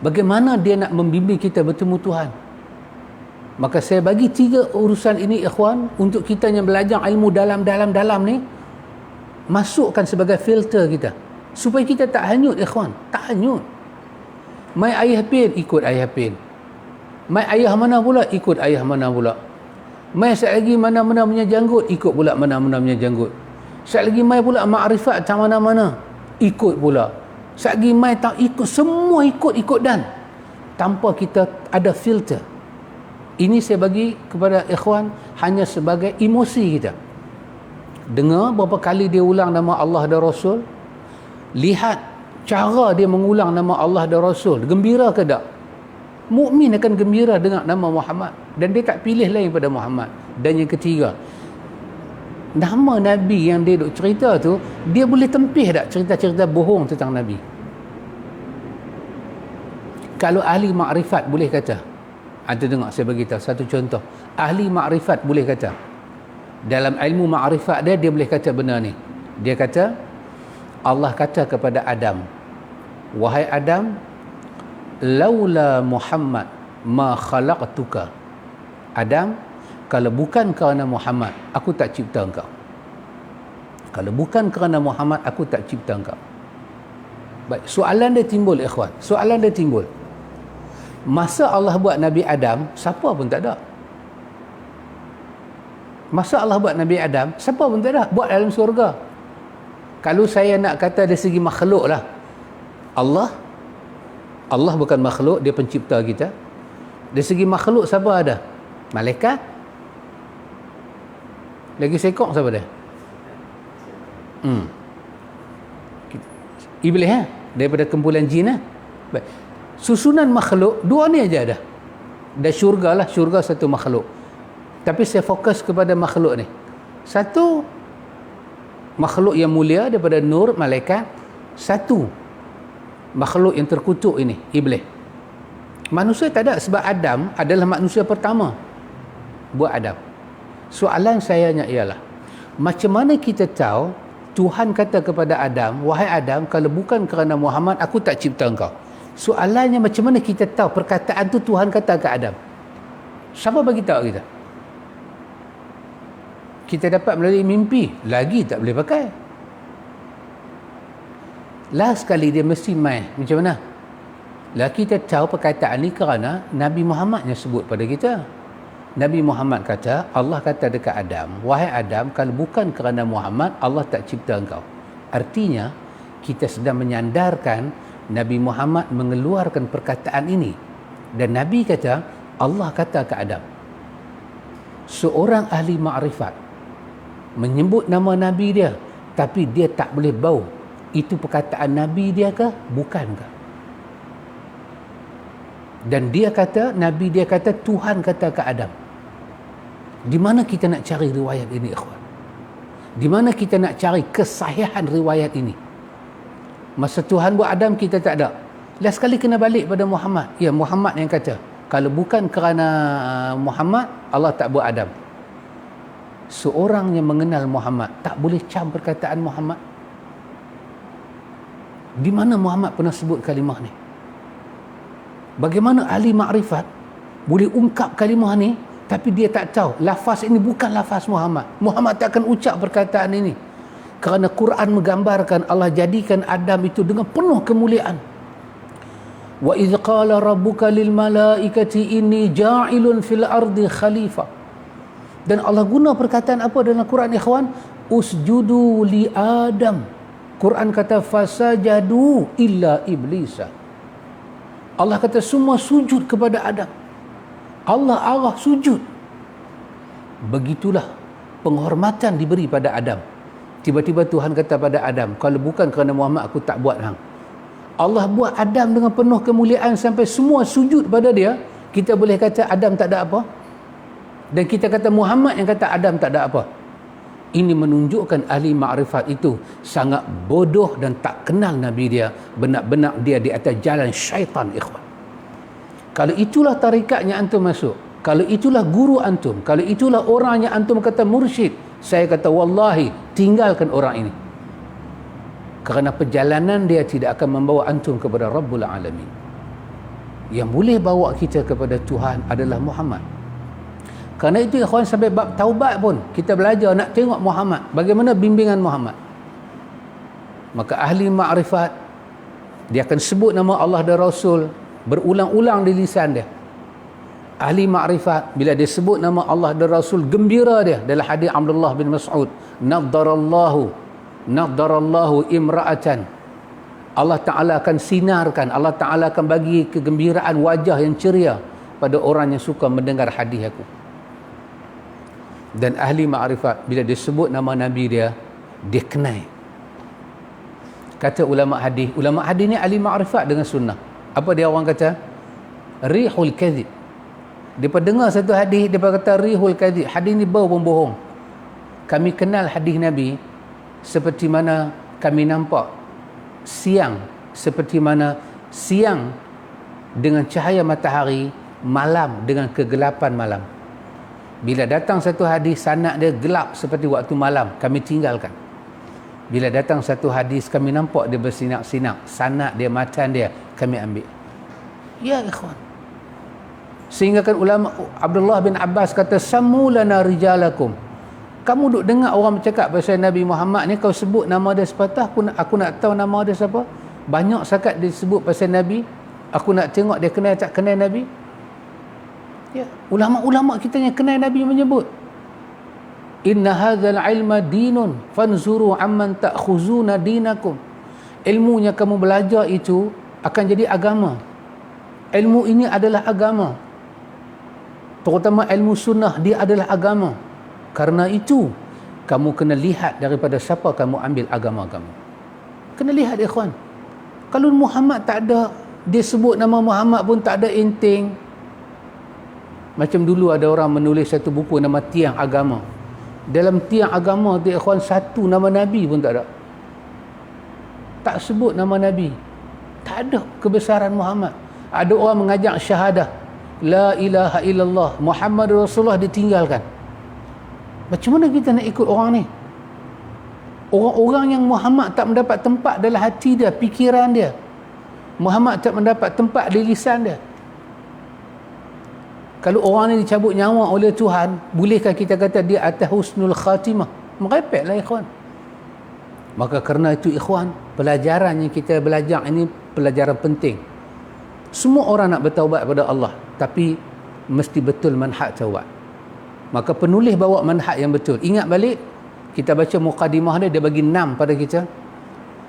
S1: Bagaimana dia nak membimbing kita bertemu Tuhan? Maka saya bagi 3 urusan ini ikhwan, untuk kita yang belajar ilmu dalam ni, masukkan sebagai filter kita supaya kita tak hanyut ikhwan, tak hanyut. Mai ayah pin, ikut ayah pin. Mai ayah mana pula, ikut ayah mana pula. Mai sekali lagi mana-mana punya janggut, ikut pula mana-mana punya janggut. Sekali lagi mai pula makrifat macam mana-mana, ikut pula. Sekali lagi mai tak ikut, semua ikut dan tanpa kita ada filter. Ini saya bagi kepada ikhwan hanya sebagai emosi kita. Dengar berapa kali dia ulang nama Allah dan Rasul, lihat cara dia mengulang nama Allah dan Rasul, gembira ke tak? Mukmin akan gembira dengan nama Muhammad dan dia tak pilih lain pada Muhammad. Dan yang ketiga, nama Nabi yang dia duk cerita tu, dia boleh tempih tak cerita-cerita bohong tentang Nabi? Kalau ahli makrifat boleh kata, ada dengar saya beritahu satu contoh, ahli makrifat boleh kata, dalam ilmu makrifat dia boleh kata benar ni. Dia kata Allah kata kepada Adam, wahai Adam, laula Muhammad ma khalaqtuka. Adam, kalau bukan kerana Muhammad, aku tak cipta engkau. Kalau bukan kerana Muhammad, aku tak cipta engkau. Baik, soalan dia timbul ikhwan, soalan dia timbul. Masa Allah buat Nabi Adam, siapa pun tak ada. Masa Allah buat Nabi Adam, siapa pun tak ada. Buat dalam surga. Kalau saya nak kata dari segi makhluk lah, Allah bukan makhluk, dia pencipta kita. Dari segi makhluk siapa ada? Malaikat. Lagi sekok siapa dia? Iblis daripada kumpulan jin . Baik. Susunan makhluk dua ni aja ada. Dan syurga lah, syurga satu makhluk. Tapi saya fokus kepada makhluk ni. Satu makhluk yang mulia daripada nur, malaikat. Satu makhluk yang terkutuk ini, iblis. Manusia tak ada, sebab Adam adalah manusia pertama buat Adam. Soalan saya ialah, macam mana kita tahu Tuhan kata kepada Adam, wahai Adam, kalau bukan kerana Muhammad, aku tak cipta engkau. Soalannya, macam mana kita tahu perkataan tu Tuhan kata ke Adam? Siapa bagi tahu kita? Kita dapat melalui mimpi, lagi tak boleh pakai. Last sekali dia mesti main. Macam mana? Lah kita tahu perkataan ni kerana Nabi Muhammad yang sebut pada kita. Nabi Muhammad kata, Allah kata dekat Adam, wahai Adam, kalau bukan kerana Muhammad, Allah tak cipta engkau. Artinya, kita sedang menyandarkan Nabi Muhammad mengeluarkan perkataan ini. Dan Nabi kata, Allah kata ke Adam. Seorang ahli makrifat menyebut nama Nabi dia, tapi dia tak boleh bau itu perkataan Nabi dia ke bukan ke. Dan dia kata, Nabi dia kata, Tuhan kata ke Adam. Di mana kita nak cari riwayat ini ikhwan? Di mana kita nak cari kesahihan riwayat ini? Masa Tuhan buat Adam, kita tak ada. Last sekali kena balik pada Muhammad. Ya, Muhammad yang kata, kalau bukan kerana Muhammad, Allah tak buat Adam. Seorang yang mengenal Muhammad tak boleh cam perkataan Muhammad. Di mana Muhammad pernah sebut kalimah ni? Bagaimana ahli makrifat boleh ungkap kalimah ni, tapi dia tak tahu lafaz ini bukan lafaz Muhammad. Muhammad tak akan ucap perkataan ini. Kerana Quran menggambarkan Allah jadikan Adam itu dengan penuh kemuliaan. Wa idh qala rabbuka lil malaikati inni ja'ilun fil ardi khalifah. Dan Allah guna perkataan apa dalam Quran ikhwan? Usjudu li Adam. Quran kata fasajadu illa iblisa. Allah kata semua sujud kepada Adam. Allah arah sujud. Begitulah penghormatan diberi pada Adam. Tiba-tiba Tuhan kata pada Adam, kalau bukan kerana Muhammad, aku tak buat hang. Allah buat Adam dengan penuh kemuliaan sampai semua sujud pada dia. Kita boleh kata Adam tak ada apa? Dan kita kata Muhammad yang kata Adam tak ada apa? Ini menunjukkan ahli makrifat itu sangat bodoh dan tak kenal Nabi dia. Benar-benar dia di atas jalan syaitan ikhwan. Kalau itulah tarikatnya antum masuk, kalau itulah guru antum, kalau itulah orang yang antum kata mursyid, saya kata wallahi, tinggalkan orang ini. kerana perjalanan dia tidak akan membawa antum kepada Rabbul Alamin. Yang boleh bawa kita kepada Tuhan adalah Muhammad. Kerana itu ikhwan, sampai bab taubat pun kita belajar nak tengok Muhammad, bagaimana bimbingan Muhammad. Maka ahli ma'rifat, dia akan sebut nama Allah dan Rasul berulang-ulang di lisan dia. Ahli ma'rifat, bila dia sebut nama Allah dan Rasul, gembira dia. Dalam hadis Abdullah bin Mas'ud, naddarallahu imra'atan, Allah Ta'ala akan sinarkan, Allah Ta'ala akan bagi kegembiraan wajah yang ceria pada orang yang suka mendengar hadis aku. Dan ahli ma'rifat, bila dia sebut nama Nabi dia kenal. Kata ulama hadis ni ahli ma'rifat dengan sunnah. Apa dia orang kata? Rihul kadhib. Dia dengar satu hadis, dia kata rihul kadhib, hadis ni bau pembohong. Kami kenal hadis Nabi seperti mana kami nampak siang, seperti mana siang dengan cahaya matahari, malam dengan kegelapan malam. Bila datang satu hadis sanad dia gelap seperti waktu malam, kami tinggalkan. Bila datang satu hadis kami nampak dia bersinak-sinak, sanad dia, matan dia, kami ambil. Ya ikhwan, sehingga kan ulama Abdullah bin Abbas kata, sammu lana rijalakum. Kamu duk dengar orang bercakap pasal Nabi Muhammad ni, kau sebut nama dia sepatah, aku nak tahu nama dia siapa. Banyak sangat dia sebut pasal Nabi, aku nak tengok dia kenal tak kenal Nabi. Ya, ulama-ulama kita yang kenal Nabi menyebut, inna hadzal ilma dinun fanzuru amman ta'khuzuna dinakum. Ilmunya kamu belajar itu akan jadi agama. Ilmu ini adalah agama, terutama ilmu sunnah, dia adalah agama. Karena itu kamu kena lihat daripada siapa kamu ambil agama kamu. Kena lihat ikhwan. Kalau Muhammad tak ada, dia sebut nama Muhammad pun tak ada inting. Macam dulu ada orang menulis satu buku nama Tiang Agama. Dalam tiang agama tu ikhwan, satu nama Nabi pun tak ada. Tak sebut nama Nabi. Tak ada kebesaran Muhammad. Ada orang mengajak syahadah, la ilaha illallah Muhammad Rasulullah, ditinggalkan. Macam mana kita nak ikut orang ni? Orang-orang yang Muhammad tak mendapat tempat dalam hati dia, fikiran dia. Muhammad tak mendapat tempat di lisan dia. Kalau orang ni dicabut nyawa oleh Tuhan, bolehkah kita kata dia atas husnul khatimah? Merepeklah ikhwan. Maka kerana itu ikhwan, pelajaran yang kita belajar ini pelajaran penting. Semua orang nak bertaubat kepada Allah, tapi mesti betul manhaj taubat. Maka penulis bawa manhaj yang betul. Ingat balik, kita baca mukadimah dia bagi 6 pada kita.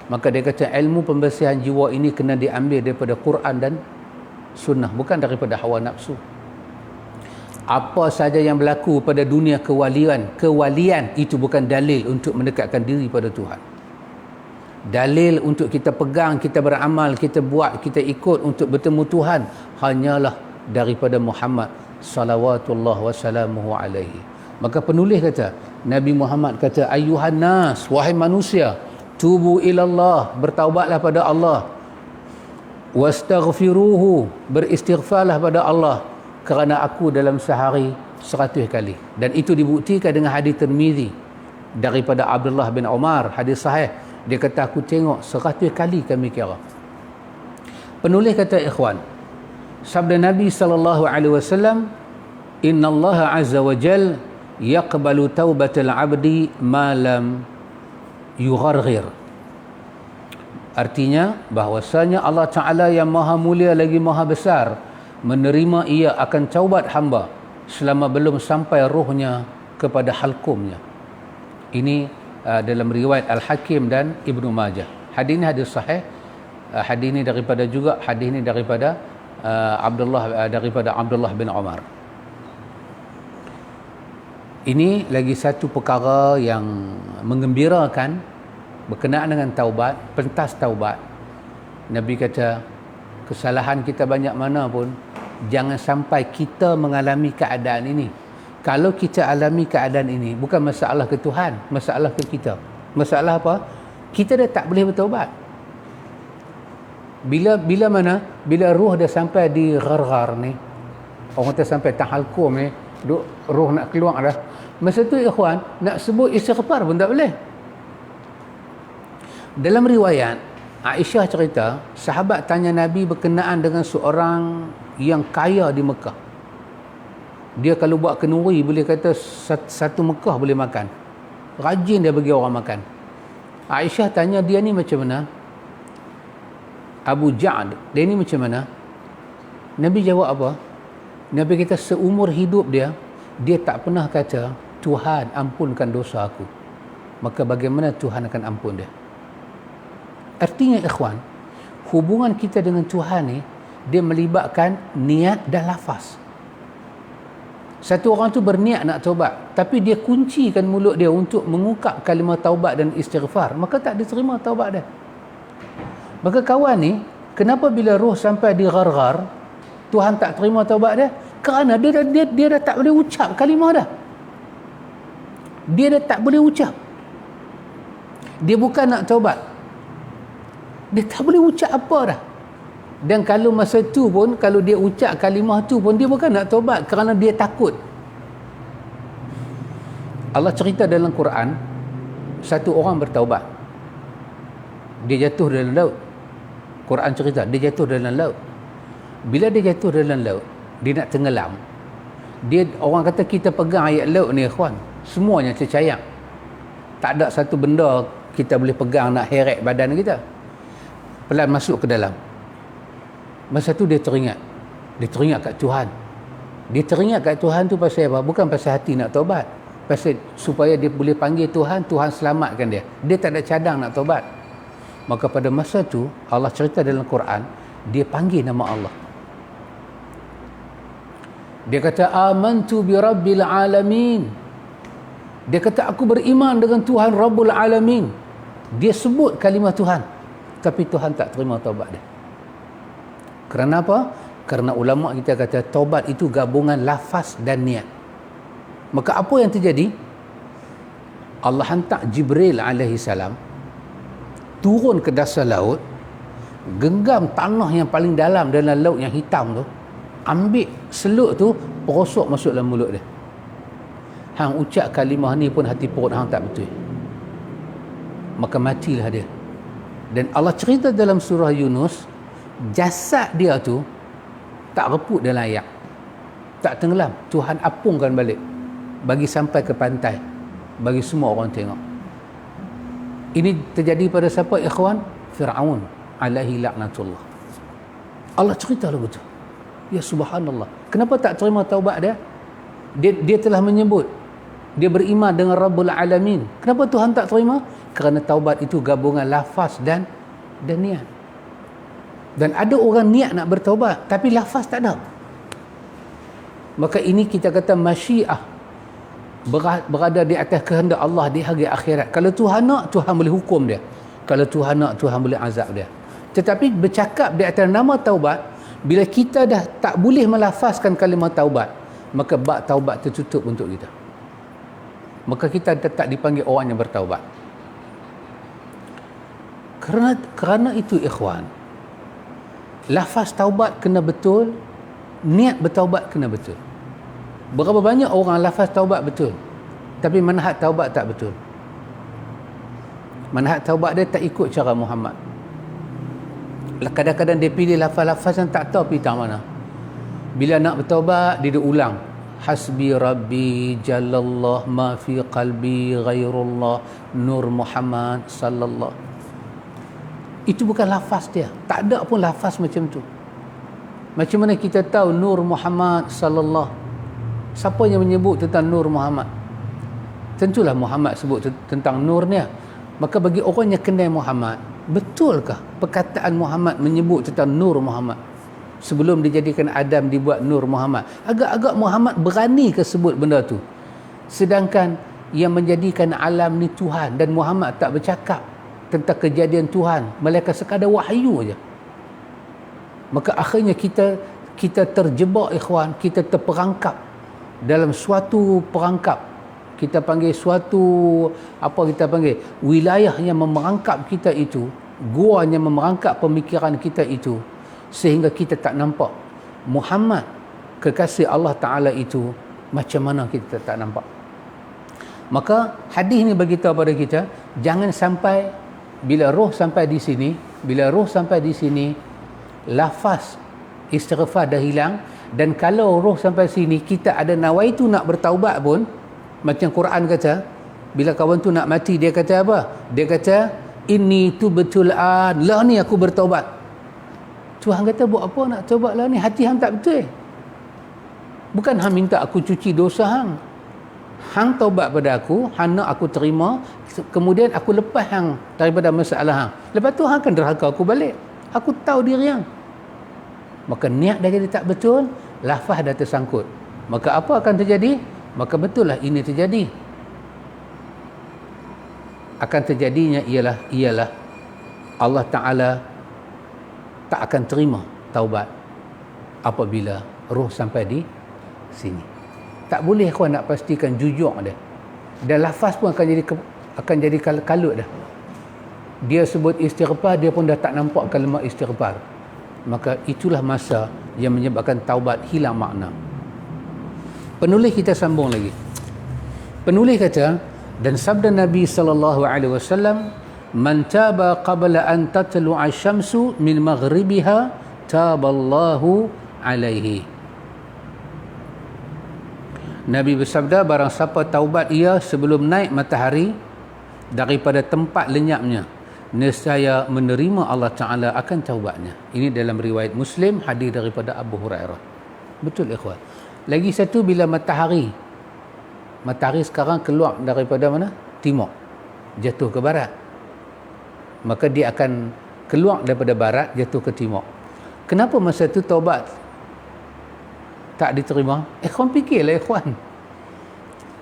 S1: Maka dia kata ilmu pembersihan jiwa ini kena diambil daripada Quran dan sunnah, bukan daripada hawa nafsu. Apa saja yang berlaku pada dunia kewalian itu bukan dalil untuk mendekatkan diri pada Tuhan. Dalil untuk kita pegang, kita beramal, kita buat, kita ikut untuk bertemu Tuhan hanyalah daripada Muhammad salawatullah wassalamuhu alaihi. Maka penulis kata, Nabi Muhammad kata, ayuhan nas, wahai manusia, tubu ilallah, bertaubatlah pada Allah, wastaghfiruhu, beristighfarlah pada Allah, kerana aku dalam sehari 100 kali. Dan itu dibuktikan dengan hadis Tirmizi daripada Abdullah bin Umar, hadis sahih. Dia kata aku tengok 100 kali kami kira. Penulis kata ikhwan, sabda Nabi SAW, inna Allah azza wa jal yaqbalu taubatal abdi ma lam yugharghir. Artinya bahwasanya Allah Ta'ala yang maha mulia lagi maha besar menerima ia akan taubat hamba selama belum sampai rohnya kepada halkumnya. Ini dalam riwayat Al-Hakim dan Ibnu Majah. Hadis ini hadis sahih. Hadis ini daripada Abdullah bin Umar. Ini lagi satu perkara yang menggembirakan berkenaan dengan taubat, pentas taubat. Nabi kata, kesalahan kita banyak mana pun, jangan sampai kita mengalami keadaan ini. Kalau kita alami keadaan ini, bukan masalah ke Tuhan, masalah ke kita. Masalah apa? Kita dah tak boleh bertaubat. Bila mana? Bila roh dah sampai di gharghar ni, orang kata sampai tahalkum ni, roh nak keluar dah. Masa tu ikhwan, nak sebut istighfar pun tak boleh. Dalam riwayat, Aisyah cerita, sahabat tanya Nabi berkenaan dengan seorang yang kaya di Mekah. Dia kalau buat kenduri, boleh kata satu Mekah boleh makan. Rajin dia bagi orang makan. Aisyah tanya, dia ni macam mana? Abu Ja'ad, dia ni macam mana? Nabi jawab apa? Nabi kata, seumur hidup dia tak pernah kata, Tuhan ampunkan dosa aku. Maka bagaimana Tuhan akan ampun dia? Artinya ikhwan, hubungan kita dengan Tuhan ni, dia melibatkan niat dan lafaz. Satu orang tu berniat nak taubat, tapi dia kuncikan mulut dia untuk mengungkap kalimah taubat dan istighfar, maka tak diterima taubat dia. Maka kawan ni, kenapa bila roh sampai di gharghar, Tuhan tak terima taubat dia? Kerana dia dah tak boleh ucap kalimah dah. Dia dah tak boleh ucap. Dia bukan nak taubat, dia tak boleh ucap apa dah. Dan kalau masa tu pun, kalau dia ucap kalimah tu pun, dia bukan nak taubat kerana dia takut. Allah cerita dalam Quran, satu orang bertaubat, dia jatuh dalam laut. Quran cerita dia jatuh dalam laut. Bila dia jatuh dalam laut, dia nak tenggelam. Orang kata kita pegang ayat laut ni ikhwan, semuanya tercayang. Tak ada satu benda kita boleh pegang nak heret badan kita. Pelan masuk ke dalam. Masa tu dia teringat kat Tuhan. Dia teringat kat Tuhan tu pasal apa? Bukan pasal hati nak taubat, pasal supaya dia boleh panggil Tuhan, Tuhan selamatkan dia. Dia tak ada cadang nak taubat. Maka pada masa tu Allah cerita dalam Quran, dia panggil nama Allah. Dia kata, amantu bi rabbil alamin. Dia kata, aku beriman dengan Tuhan Rabbul Alamin. Dia sebut kalimah Tuhan, tapi Tuhan tak terima taubat dia. Kerana apa? Kerana ulama kita kata taubat itu gabungan lafaz dan niat. Maka apa yang terjadi? Allah hantar Jibril alaihi salam turun ke dasar laut, genggam tanah yang paling dalam laut yang hitam tu, ambil seluk tu, perosok masuk dalam mulut dia. Hang ucap kalimah ni pun hati perut hang tak betul, maka matilah dia. Dan Allah cerita dalam surah Yunus, jasad dia tu tak reput dalam air, tak tenggelam. Tuhan apungkan balik, bagi sampai ke pantai, bagi semua orang tengok. Ini terjadi pada siapa ikhwan? Fir'aun alaihi laknatullah. Allah cerita lagu tu. Ya subhanallah, kenapa tak terima taubat dia? Dia telah menyebut dia beriman dengan Rabbul Alamin. Kenapa Tuhan tak terima? Kerana taubat itu gabungan lafaz dan niat. Dan ada orang niat nak bertaubat, tapi lafaz tak ada. Maka ini kita kata masyiah, berada di atas kehendak Allah di hari akhirat. Kalau Tuhan nak, Tuhan boleh hukum dia. Kalau Tuhan nak, Tuhan boleh azab dia. Tetapi bercakap di atas nama taubat, bila kita dah tak boleh melafazkan kalimah taubat, maka bab taubat tertutup untuk kita. Maka kita tak dipanggil orang yang bertaubat. Kerana itu ikhwan, lafaz taubat kena betul, niat bertaubat kena betul. Berapa banyak orang lafaz taubat betul, tapi manhaj taubat tak betul. Manhaj taubat dia tak ikut cara Muhammad. Kadang-kadang dia pilih lafaz-lafaz yang tak tahu pergi tak mana. Bila nak bertaubat, dia ulang, hasbi rabbi jalallah ma fi qalbi ghairullah nur Muhammad sallallahu. Itu bukan lafaz dia. Tak ada pun lafaz macam tu. Macam mana kita tahu nur Muhammad sallallahu? Siapa yang menyebut tentang nur Muhammad? Tentulah Muhammad sebut tentang nurnya. Maka bagi orang yang kenal Muhammad, betulkah perkataan Muhammad menyebut tentang nur Muhammad? Sebelum dijadikan Adam dibuat nur Muhammad. Agak-agak Muhammad berani ke sebut benda tu? Sedangkan yang menjadikan alam ni Tuhan, dan Muhammad tak bercakap tentang kejadian Tuhan, melainkan sekadar wahyu aja. Maka akhirnya kita terjebak ikhwan, kita terperangkap dalam suatu perangkap. Kita panggil suatu, apa kita panggil, wilayah yang memerangkap kita itu, gua yang memerangkap pemikiran kita itu, sehingga kita tak nampak Muhammad, kekasih Allah Ta'ala itu macam mana kita tak nampak. Maka hadis ni bagi tahu pada kita, jangan sampai bila roh sampai di sini, lafaz istighfar dah hilang. Dan kalau roh sampai sini, kita ada nawaitu nak bertaubat pun, macam Quran kata, bila kawan tu nak mati, dia kata apa? Dia kata, inni tubtul an, lah ni aku bertaubat. Tuhan kata, buat apa nak taubat lah ni? Hati hang tak betul. Bukan hang minta aku cuci dosa hang. Hang taubat pada aku, hang nak aku terima, kemudian aku lepas hang daripada masalah hang. Lepas tu hang akan derhaka aku balik. Aku tahu diri hang. Maka niat dah jadi tak betul, lafaz dah tersangkut. Maka apa akan terjadi? Maka betul lah ini terjadi. Akan terjadinya ialah Allah Ta'ala tak akan terima taubat apabila roh sampai di sini. Tak boleh kau nak pastikan jujur dia. Dan lafaz pun akan jadi kalut dah. Dia sebut istighfar, dia pun dah tak nampak kalimat istighfar. Maka itulah masa yang menyebabkan taubat hilang makna. Penulis kita sambung lagi. Penulis kata, dan sabda Nabi sallallahu alaihi wasallam, man taba qabla an tatlu'a asy-syamsu min maghribiha taballahu alaihi. Nabi bersabda, barang siapa taubat ia sebelum naik matahari daripada tempat lenyapnya, nescaya menerima Allah Ta'ala akan taubatnya. Ini dalam riwayat Muslim, hadis daripada Abu Hurairah. Betul ikhwan. Lagi satu, bila matahari sekarang keluar daripada mana? Timur, jatuh ke barat. Maka dia akan keluar daripada barat, jatuh ke timur. Kenapa masa tu taubat tak diterima? Ikhwan fikirlah ikhwan.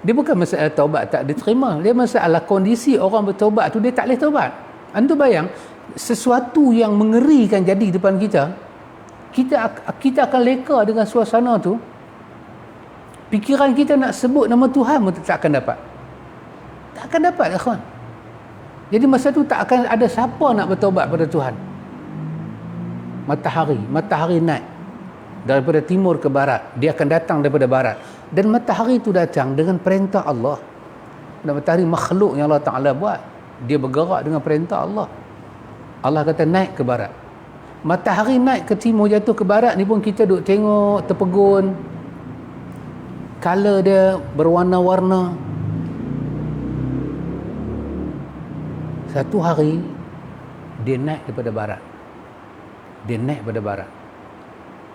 S1: Dia bukan masalah taubat tak diterima. Dia masalah kondisi orang bertaubat tu, dia tak boleh taubat. Antum bayang, sesuatu yang mengerikan jadi depan kita, kita akan leka dengan suasana tu. Fikiran kita nak sebut nama Tuhan pun tak akan dapat. Tak akan dapat, ikhwan. Jadi masa tu tak akan ada siapa nak bertaubat pada Tuhan. Matahari naik daripada timur ke barat, dia akan datang daripada barat. Dan matahari itu datang dengan perintah Allah. Dan matahari makhluk yang Allah Ta'ala buat, dia bergerak dengan perintah Allah. Allah kata naik ke barat. Matahari naik ke timur, jatuh ke barat ni pun kita duk tengok, terpegun. Color dia berwarna-warna. Satu hari dia naik daripada barat.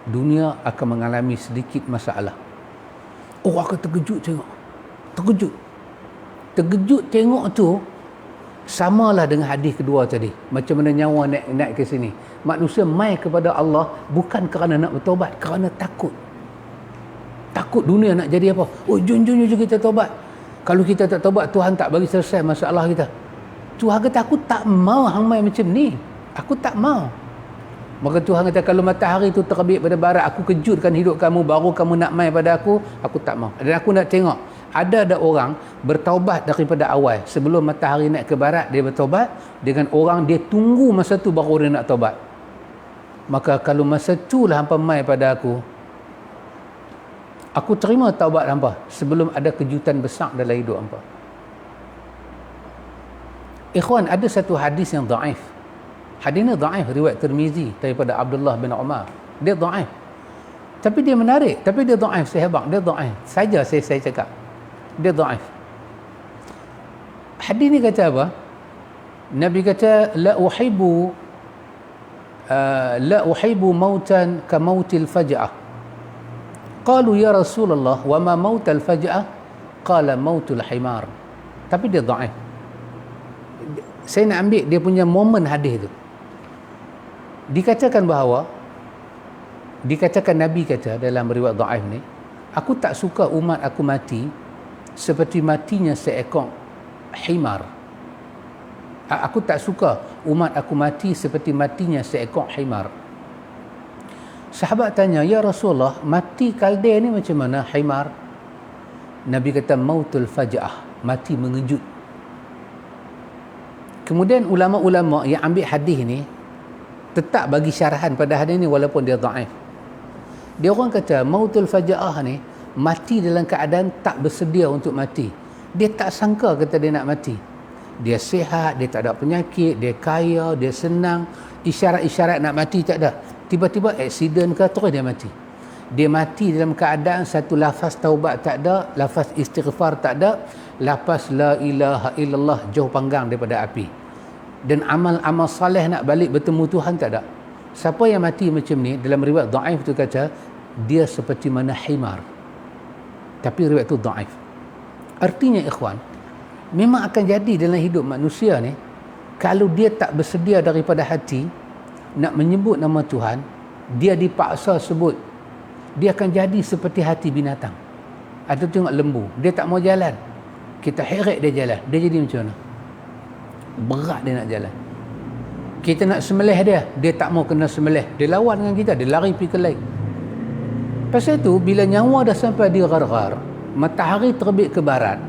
S1: Dunia akan mengalami sedikit masalah. Oh, aku terkejut tengok. Terkejut tengok tu samalah dengan hadis kedua tadi. Macam mana nyawa naik ke sini. Manusia mai kepada Allah bukan kerana nak bertaubat, kerana takut. Takut dunia nak jadi apa? Oh, jom kita taubat. Kalau kita tak taubat, Tuhan tak bagi selesai masalah kita. Tuhan kata, aku tak mau hang mai macam ni. Aku tak mau. Maka Tuhan kata, kalau matahari itu terbit pada barat, aku kejutkan hidup kamu, baru kamu nak mai pada aku tak mau. Dan aku nak tengok, ada orang bertaubat daripada awal. Sebelum matahari naik ke barat, dia bertaubat. Dengan orang, dia tunggu masa tu baru dia nak taubat. Maka kalau masa tu lah hampa mai pada aku terima taubat hampa sebelum ada kejutan besar dalam hidup hampa. Ikhwan, ada satu hadis yang dhaif. Hadis ni dhaif, riwayat Tirmizi daripada Abdullah bin Umar. Dia dhaif. Tapi dia menarik, tapi dia dhaif, saya hebat, dia dhaif. Saja saya cakap. Dia dhaif. Hadis ni kata apa? Nabi kata, la uhibbu mautan ka mautil faj'ah. Qalu ya Rasulullah, wa ma mautal faj'ah? Qala mautul himar. Tapi dia dhaif. Saya nak ambil dia punya momen hadis tu. Dikatakan Nabi kata dalam riwayat dhaif ni, aku tak suka umat aku mati seperti matinya seekor himar. Aku tak suka umat aku mati seperti matinya seekor himar. Sahabat tanya, ya Rasulullah, mati kalde ni macam mana himar? Nabi kata, mautul faj'ah, mati mengejut. Kemudian ulama-ulama yang ambil hadis ni tetap bagi syarahan pada hadis ni walaupun dia dhaif. Dia orang kata mautul faj'ah ni mati dalam keadaan tak bersedia untuk mati. Dia tak sangka kata dia nak mati. Dia sihat, dia tak ada penyakit, dia kaya, dia senang. Isyarat-isyarat nak mati tak ada. Tiba-tiba aksiden ke terus dia mati. Dia mati dalam keadaan satu lafaz taubat tak ada, lafaz istighfar tak ada, lafaz la ilaha illallah jauh panggang daripada api. Dan amal-amal soleh nak balik bertemu Tuhan tak ada. Siapa yang mati macam ni, dalam riwayat dhaif tu kata dia seperti mana himar. Tapi riwayat tu dhaif. Artinya ikhwan, memang akan jadi dalam hidup manusia ni, kalau dia tak bersedia daripada hati nak menyebut nama Tuhan, dia dipaksa sebut, dia akan jadi seperti hati binatang. Atau tengok lembu, dia tak mau jalan, kita heret dia jalan, dia jadi macam mana? Berat dia nak jalan. Kita nak sembelih dia, dia tak mau kena sembelih, dia lawan dengan kita, dia lari pergi ke lain. Pasal itu bila nyawa dah sampai di gharghar, matahari terbit ke barat,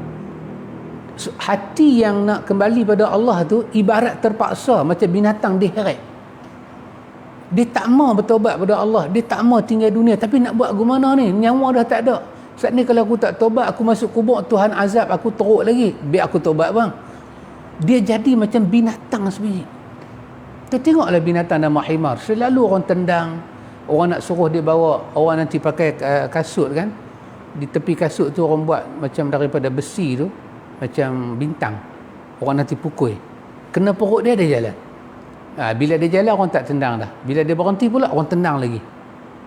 S1: hati yang nak kembali pada Allah tu ibarat terpaksa, macam binatang diheret. Dia tak mau bertobat pada Allah, dia tak mau tinggal dunia, tapi nak buat gimana ni, nyawa dah tak ada. Saat ni kalau aku tak tobat, aku masuk kubur, Tuhan azab aku teruk lagi, biar aku tobat bang. Dia jadi macam binatang sebiji. Kita tengoklah binatang nama himar, selalu orang tendang, orang nak suruh dia bawa, orang nanti pakai kasut kan, di tepi kasut tu orang buat macam daripada besi tu, macam bintang, orang nanti pukul, kena perut dia jalan. Bila dia jalan orang tak tendang dah, bila dia berhenti pula orang tendang lagi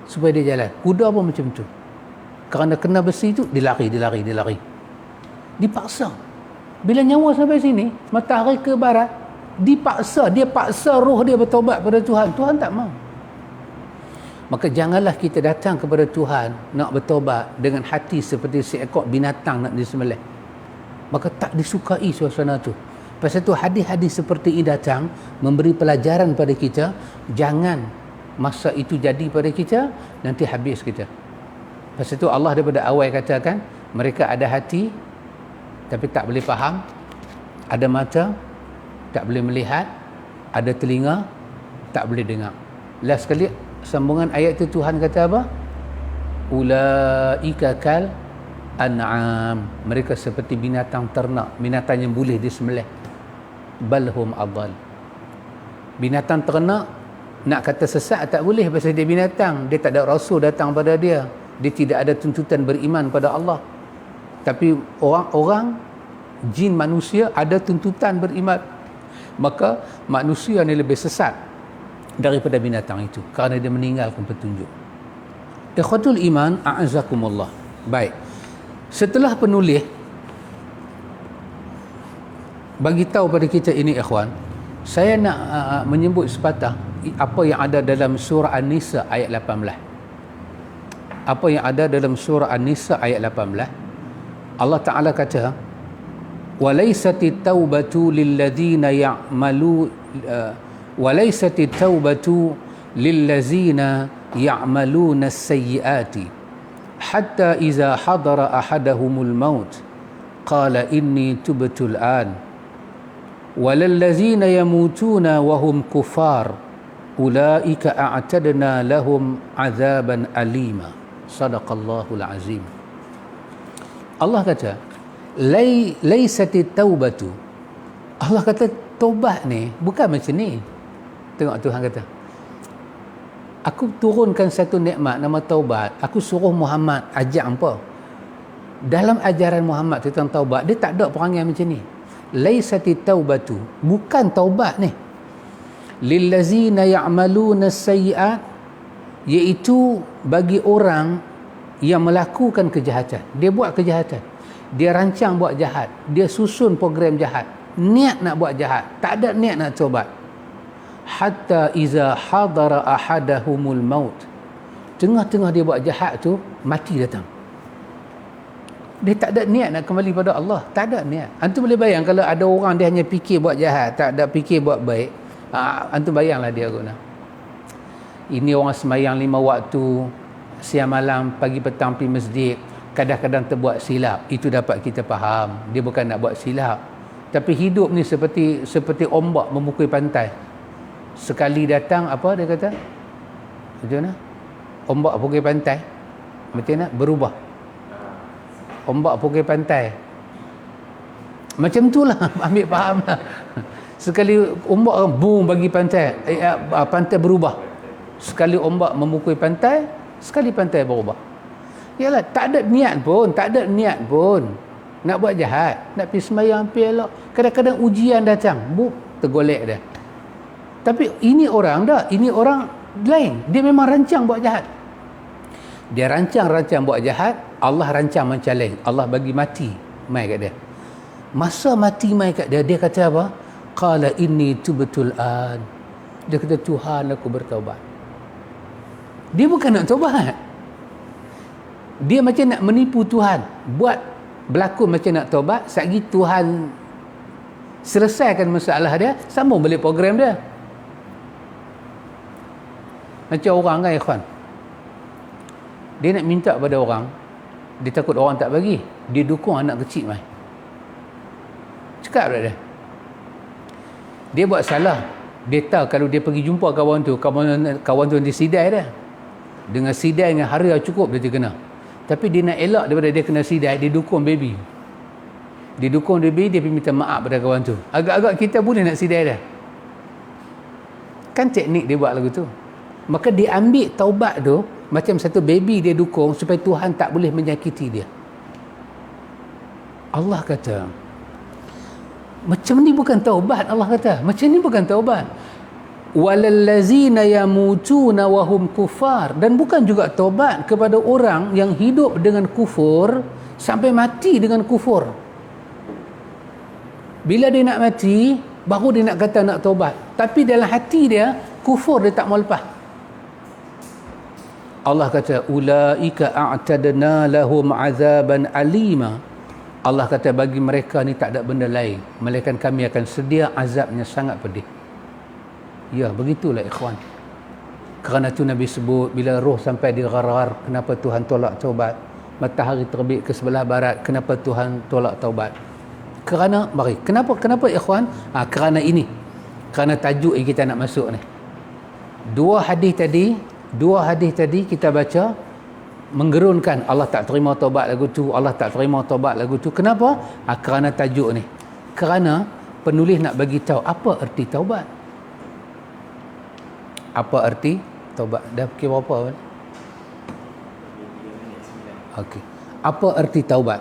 S1: supaya dia jalan. Kuda pun macam tu, kerana kena besi tu dia lari, dipaksa. Bila nyawa sampai sini, matahari ke barat, dipaksa, dia paksa roh dia bertobat pada Tuhan. Tuhan tak mau. Maka janganlah kita datang kepada Tuhan nak bertobat dengan hati seperti seekor binatang nak disembelih. Maka tak disukai suasana tu. Pasal tu hadis-hadis seperti ini datang memberi pelajaran pada kita, jangan masa itu jadi pada kita, nanti habis kita. Pasal tu Allah daripada awal katakan, mereka ada hati tapi tak boleh faham, ada mata tak boleh melihat, ada telinga tak boleh dengar. Last sekali sambungan ayat tu Tuhan kata apa? Ulaika kal an'am, mereka seperti binatang ternak, binatang yang boleh disembelih. Balhum adal, binatang ternak nak kata sesat tak boleh, pasal dia binatang, dia tak ada rasul datang pada dia, dia tidak ada tuntutan beriman pada Allah. Tapi orang-orang jin manusia ada tuntutan beriman, maka manusia ni lebih sesat daripada binatang itu kerana dia meninggalkan petunjuk. Ikhwatul iman, a'azakumullah. Baik, setelah penulis bagi tahu pada kita ini ikhwan, saya nak menyebut sepatah apa yang ada dalam surah An-Nisa ayat 18. Apa yang ada dalam surah An-Nisa ayat 18, Allah Ta'ala kata, وَلَيْسَتِ التَّوْبَةُ لِلَّذِينَ يَعْمَلُونَ السَّيِّئَاتِ حَتَّى إِذَا حَضَرَ أَحَدَهُمُ الْمَوْتِ قَالَ إِنِّي تُبْتُ الْآنَ وَلَلَّذِينَ يَمُوتُونَ وَهُمْ كُفَّارٌ أُولَئِكَ أَعْتَدْنَا لَهُمْ عَذَابًا أَلِيمًا. Sadaqallahul azim. Allah kata, laisatit taubatu. Allah kata taubat ni bukan macam ni. Tengok Tuhan kata, aku turunkan satu nikmat nama taubat, aku suruh Muhammad ajak apa? Dalam ajaran Muhammad tentang taubat, dia tak ada perangai macam ni. Laisatit taubatu, bukan taubat ni, lillazina ya'maluna sayyi'at, iaitu bagi orang yang melakukan kejahatan. Dia buat kejahatan, dia rancang buat jahat, dia susun program jahat, niat nak buat jahat, tak ada niat nak taubat. Hatta iza hadara ahadahumul maut, tengah-tengah dia buat jahat tu, mati datang. Dia tak ada niat nak kembali pada Allah, tak ada niat. Antum boleh bayang kalau ada orang dia hanya fikir buat jahat, tak ada fikir buat baik. Antum bayanglah dia guna. Ini orang sembahyang 5 waktu, siang malam, pagi petang pergi masjid, kadang-kadang terbuat silap. Itu dapat kita faham, dia bukan nak buat silap. Tapi hidup ni seperti ombak memukul pantai. Sekali datang apa dia kata? Macam mana? Ombak pukul pantai, macam mana? Berubah. Ombak pukul pantai, Macam tu lah, ambil faham lah. Sekali ombak boom bagi pantai, pantai berubah. Sekali ombak memukul pantai, sekali pantai berubah. Yalah, tak ada niat pun nak buat jahat, nak pergi sembahyang, pergi elok. Kadang-kadang ujian datang, tergolek dah. Tapi ini orang lain, dia memang rancang buat jahat. Dia rancang buat jahat, Allah rancang mencaleng, Allah bagi mati mai kat dia. Masa mati mai kat dia, dia kata apa? Qala inni tubtul an. Dia kata, Tuhan, aku bertaubat. Dia bukan nak taubat. Dia macam nak menipu Tuhan. Buat berlakon macam nak taubat, satgi Tuhan selesaikan masalah dia, sambung balik program dia. Macam orang kan, ikhwan, dia nak minta pada orang, dia takut orang tak bagi, dia dukung anak kecil mai. Cakap dah dia, dia buat salah, dia tahu kalau dia pergi jumpa kawan tu dia sidai dah, dengan sidai dengan hari yang cukup dia terkena. Tapi dia nak elak daripada dia kena sidai, dia dukung baby, dia pergi minta maaf pada kawan tu. Agak-agak kita boleh nak sidai dah, kan teknik dia buat lagu tu. Maka dia ambil taubat tu macam satu baby, dia dukung supaya Tuhan tak boleh menyakiti dia. Allah kata, macam ni bukan taubat. Allah kata, macam ni bukan taubat. Walallazina yamutuna wahum kufar. Dan bukan juga taubat kepada orang yang hidup dengan kufur sampai mati dengan kufur. Bila dia nak mati, baru dia nak kata nak taubat. Tapi dalam hati dia, kufur dia tak mau lepas. Allah kata, ulaika a'tadna lahum azaban alima. Allah kata, bagi mereka ni tak ada benda lain melainkan kami akan sedia azabnya sangat pedih. Ya, begitulah ikhwan. Kerana tu Nabi sebut, bila roh sampai di gharar, kenapa Tuhan tolak taubat? Matahari terbit ke sebelah barat, kenapa Tuhan tolak taubat? Kerana, kenapa ikhwan? Kerana ini. Kerana tajuk yang kita nak masuk ni. Dua hadis tadi kita baca menggerunkan Allah tak terima taubat lagu tu, Allah tak terima taubat lagu tu. Kenapa? Kerana tajuk ni. Kerana penulis nak bagi tahu apa erti taubat. Apa erti taubat? Dah pukul berapa? Okey. Apa erti taubat?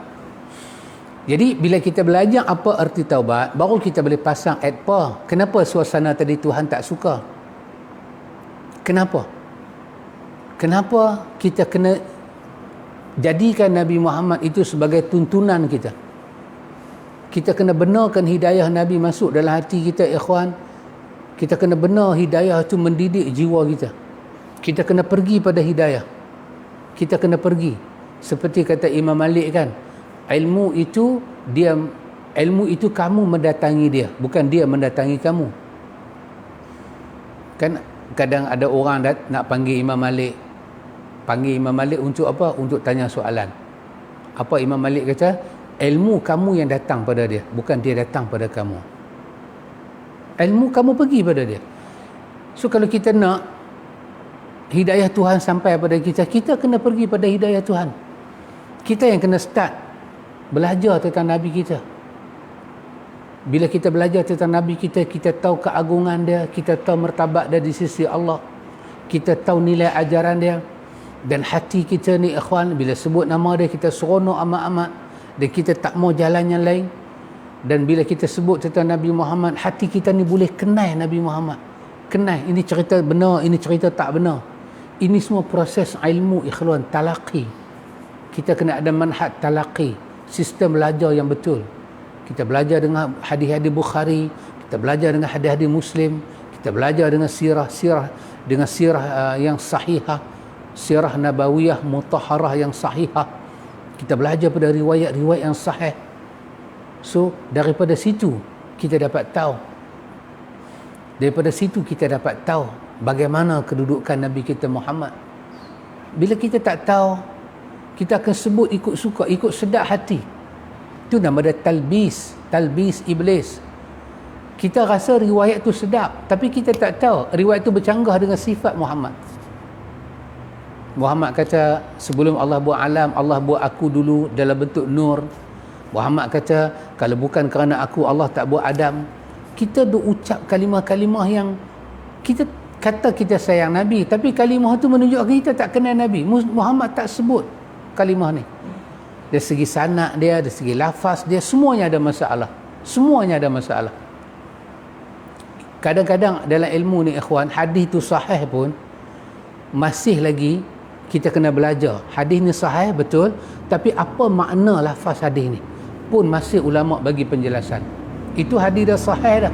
S1: Jadi bila kita belajar apa erti taubat, baru kita boleh pasang apa. Kenapa suasana tadi Tuhan tak suka? Kenapa kita kena jadikan Nabi Muhammad itu sebagai tuntunan kita? Kita kena benarkan hidayah Nabi masuk dalam hati kita, ikhwan. Kita kena benar hidayah itu mendidik jiwa kita. Kita kena pergi pada hidayah. Kita kena pergi. Seperti kata Imam Malik kan, ilmu itu kamu mendatangi dia, bukan dia mendatangi kamu. Kan kadang ada orang nak panggil Imam Malik untuk apa? Untuk tanya soalan. Apa Imam Malik kata? Ilmu kamu yang datang pada dia, bukan dia datang pada kamu. Ilmu kamu pergi pada dia. So kalau kita nak hidayah Tuhan sampai pada kita, kita kena pergi pada hidayah Tuhan. Kita yang kena start belajar tentang Nabi kita. Bila kita belajar tentang Nabi kita, kita tahu keagungan dia, kita tahu martabat dia di sisi Allah, kita tahu nilai ajaran dia. Dan hati kita ni ikhwan, bila sebut nama dia, kita seronok amat-amat, dan kita tak mau jalan yang lain. Dan bila kita sebut tentang Nabi Muhammad, hati kita ni boleh kenal Nabi Muhammad, kenal ini cerita benar, ini cerita tak benar. Ini semua proses ilmu ikhwan, talaqi. Kita kena ada manhaj talaqi, sistem belajar yang betul. Kita belajar dengan hadis-hadis Bukhari, kita belajar dengan hadis-hadis Muslim, kita belajar dengan sirah yang sahihah, sirah nabawiyah mutahharah yang sahihah. Kita belajar pada riwayat-riwayat yang sahih. So daripada situ kita dapat tahu. Daripada situ kita dapat tahu bagaimana kedudukan Nabi kita Muhammad. Bila kita tak tahu, kita akan sebut ikut suka, ikut sedap hati. Itu nama dia talbis iblis. Kita rasa riwayat tu sedap, tapi kita tak tahu riwayat tu bercanggah dengan sifat Muhammad. Muhammad kata, sebelum Allah buat alam, Allah buat aku dulu dalam bentuk nur. Muhammad kata, kalau bukan kerana aku, Allah tak buat Adam. Kita duk ucap kalimah-kalimah yang kita kata kita sayang Nabi, tapi kalimah tu menunjukkan kita tak kenal Nabi. Muhammad tak sebut kalimah ni. Dari segi sanak dia, dari segi lafaz dia, semuanya ada masalah. Semuanya ada masalah. Kadang-kadang dalam ilmu ni ikhwan, hadis tu sahih pun masih lagi kita kena belajar. Hadis ni sahih betul, tapi apa makna lafaz hadis ni pun masih ulama bagi penjelasan. Itu hadis dah sahih dah,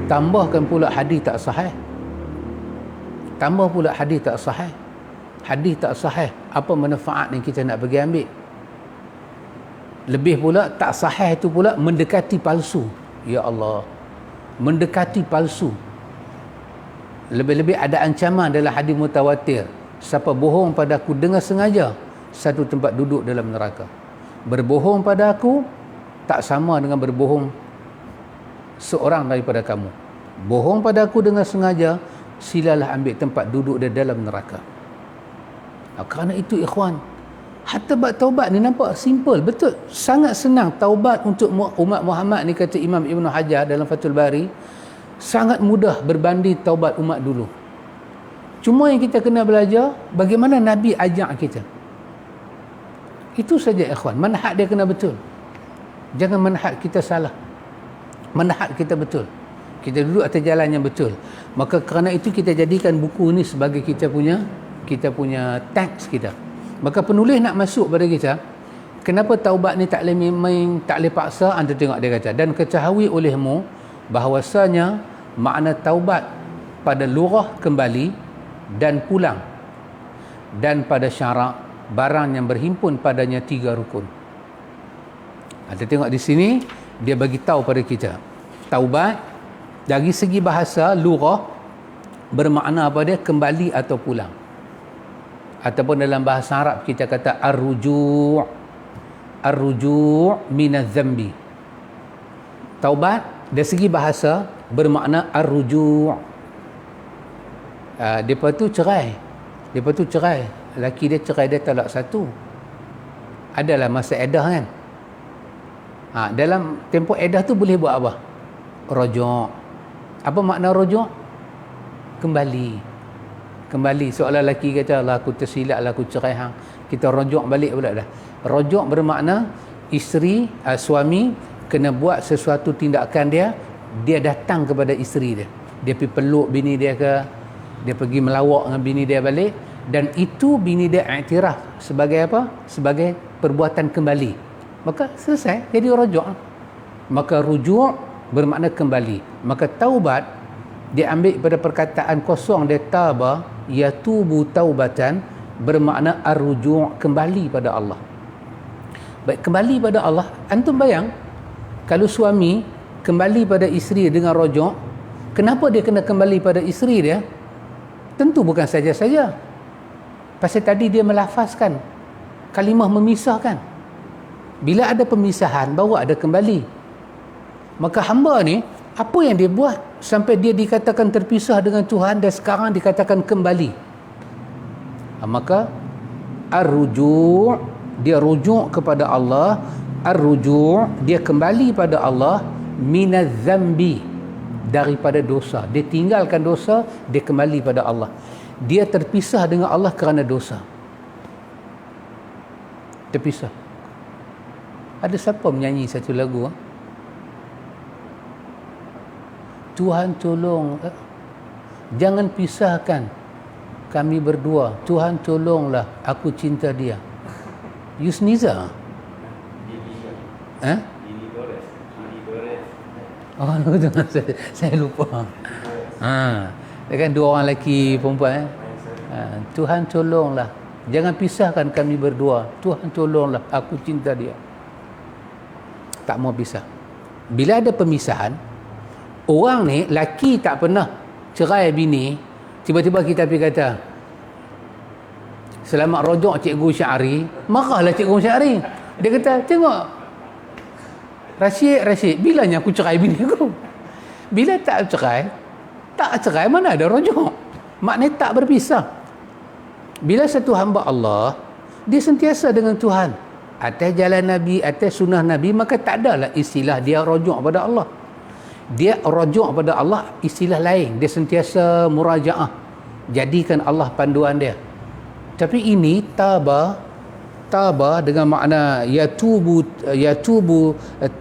S1: tambahkan pula hadis tak sahih. Tambah pula hadis tak sahih. Hadis tak sahih, apa manfaat yang kita nak pergi ambil? Lebih pula tak sahih itu pula mendekati palsu. Ya Allah, mendekati palsu. Lebih-lebih ada ancaman dalam hadis mutawatir, siapa bohong pada aku dengan sengaja, satu tempat duduk dalam neraka. Berbohong pada aku tak sama dengan berbohong seorang daripada kamu. Bohong pada aku dengan sengaja, silalah ambil tempat duduk dia dalam neraka. Kerana itu ikhwan, hatta bab taubat ni nampak simple, betul, sangat senang. Taubat untuk umat Muhammad ni, kata Imam Ibn Hajar dalam Fathul Bari, sangat mudah berbanding taubat umat dulu. Cuma yang kita kena belajar, bagaimana Nabi ajak kita. Itu saja ikhwan, manhaj dia kena betul. Jangan manhaj kita salah, manhaj kita betul, kita duduk atas jalan yang betul. Maka kerana itu kita jadikan buku ini sebagai kita punya teks kita. Maka penulis nak masuk pada kita, kenapa taubat ni tak boleh main, tak boleh paksa. Anda tengok dia kata, dan ketahui olehmu bahawasanya makna taubat pada lurah kembali dan pulang, dan pada syarak barang yang berhimpun padanya 3 rukun. Anda tengok di sini dia bagi tahu pada kita, taubat dari segi bahasa lurah bermakna apa dia? Kembali atau pulang. Ataupun dalam bahasa Arab kita kata ar-ruju', ar-ruju' minaz zambi. Taubat dari segi bahasa bermakna ar-ruju'. Depa tu cerai. Laki dia cerai, dia talak 1. Adalah masa edah kan. Dalam tempoh edah tu boleh buat apa? Rujuk'. Apa makna rujuk'? Kembali. Seolah laki kata, Allah aku tersilap lah, aku cerai hang. Kita rujuk' balik pula dah. Rujuk' bermakna isteri, suami kena buat sesuatu tindakan dia datang kepada isteri dia. Dia pergi peluk bini dia ke, dia pergi melawak dengan bini dia balik, dan itu bini dia iktiraf sebagai apa? Sebagai perbuatan kembali. Maka selesai, jadi rujuk'. Maka rujuk' bermakna kembali. Maka taubat dia ambil pada perkataan kosong dia, taba yatubu taubatan, bermakna ar-ruju', kembali pada Allah. Baik, kembali pada Allah. Antum bayang kalau suami kembali pada isteri dengan rujuk', kenapa dia kena kembali pada isteri dia? Tentu bukan saja-saja pasal tadi dia melafazkan kalimah memisahkan. Bila ada pemisahan baru ada kembali. Maka hamba ni, apa yang dia buat sampai dia dikatakan terpisah dengan Tuhan dan sekarang dikatakan kembali? Maka ar-ruju', dia rujuk kepada Allah. Ar-ruju', dia kembali pada Allah, minaz zambi, daripada dosa. Dia tinggalkan dosa, dia kembali pada Allah. Dia terpisah dengan Allah kerana dosa. Terpisah. Ada siapa menyanyi satu lagu? Tuhan tolong, jangan pisahkan kami berdua. Tuhan tolonglah, aku cinta dia. Yusniza. Oh, saya lupa. Dia kan 2 orang lelaki perempuan. Tuhan tolonglah, jangan pisahkan kami berdua. Tuhan tolonglah, aku cinta dia. Tak mau pisah. Bila ada pemisahan, orang ni, laki tak pernah cerai bini, tiba-tiba kita pergi kata, selamat rujuk Cikgu Syahri. Marahlah Cikgu Syahri. Dia kata, tengok Rashid, bilanya aku cerai bini aku. Bila tak cerai mana ada rujuk. Maknanya tak berpisah. Bila satu hamba Allah, dia sentiasa dengan Tuhan, atas jalan Nabi, atas sunnah Nabi, maka tak adalah istilah dia rujuk pada Allah. Dia rujuk pada Allah istilah lain. Dia sentiasa murajaah, jadikan Allah panduan dia. Tapi ini taba dengan makna yatubu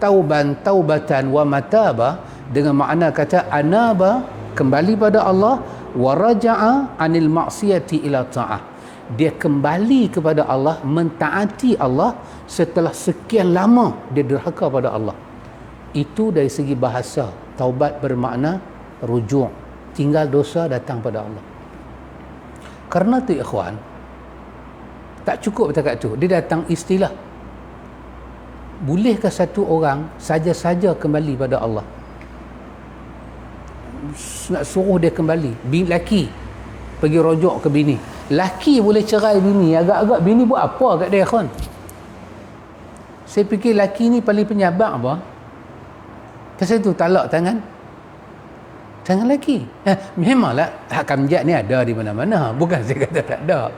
S1: taubatan wa mataba, dengan makna kata anaba, kembali pada Allah, wa raja'a anil maksiyati ila ta'ah, dia kembali kepada Allah, mentaati Allah setelah sekian lama dia derhaka pada Allah. Itu dari segi bahasa. Taubat bermakna rujuk, tinggal dosa, datang pada Allah. Karena tu ikhwan, tak cukup setakat tu, dia datang istilah. Bolehkah satu orang saja-saja kembali pada Allah? Nak suruh dia kembali, laki pergi rujuk ke bini, laki boleh cerai bini, agak-agak bini buat apa kat dia kan? Saya fikir laki ni paling penyabak apa? Pasal tu talak tangan laki. Memanglah hak kamjat ni ada di mana-mana, bukan saya kata tak ada.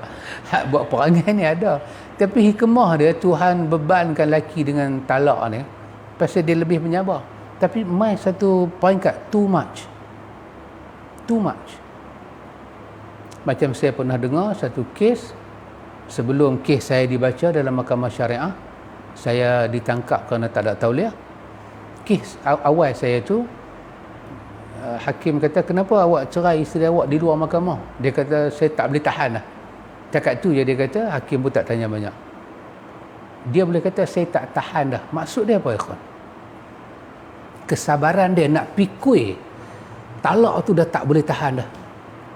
S1: Hak buat perangai ni ada. Tapi hikmah dia, Tuhan bebankan laki dengan talak ni pasal dia lebih penyabar. Tapi mai satu peringkat too much. Macam saya pernah dengar satu kes, sebelum kes saya dibaca dalam mahkamah syariah, saya ditangkap kerana tak ada tauliah. Kes awal saya tu, hakim kata, kenapa awak cerai isteri awak di luar mahkamah? Dia kata, saya tak boleh tahan lah. Cakap tu je dia kata, hakim pun tak tanya banyak. Dia boleh kata, saya tak tahan dah. Maksud dia apa, ikhwan? Kesabaran dia nak pikui talak tu dah tak boleh tahan dah.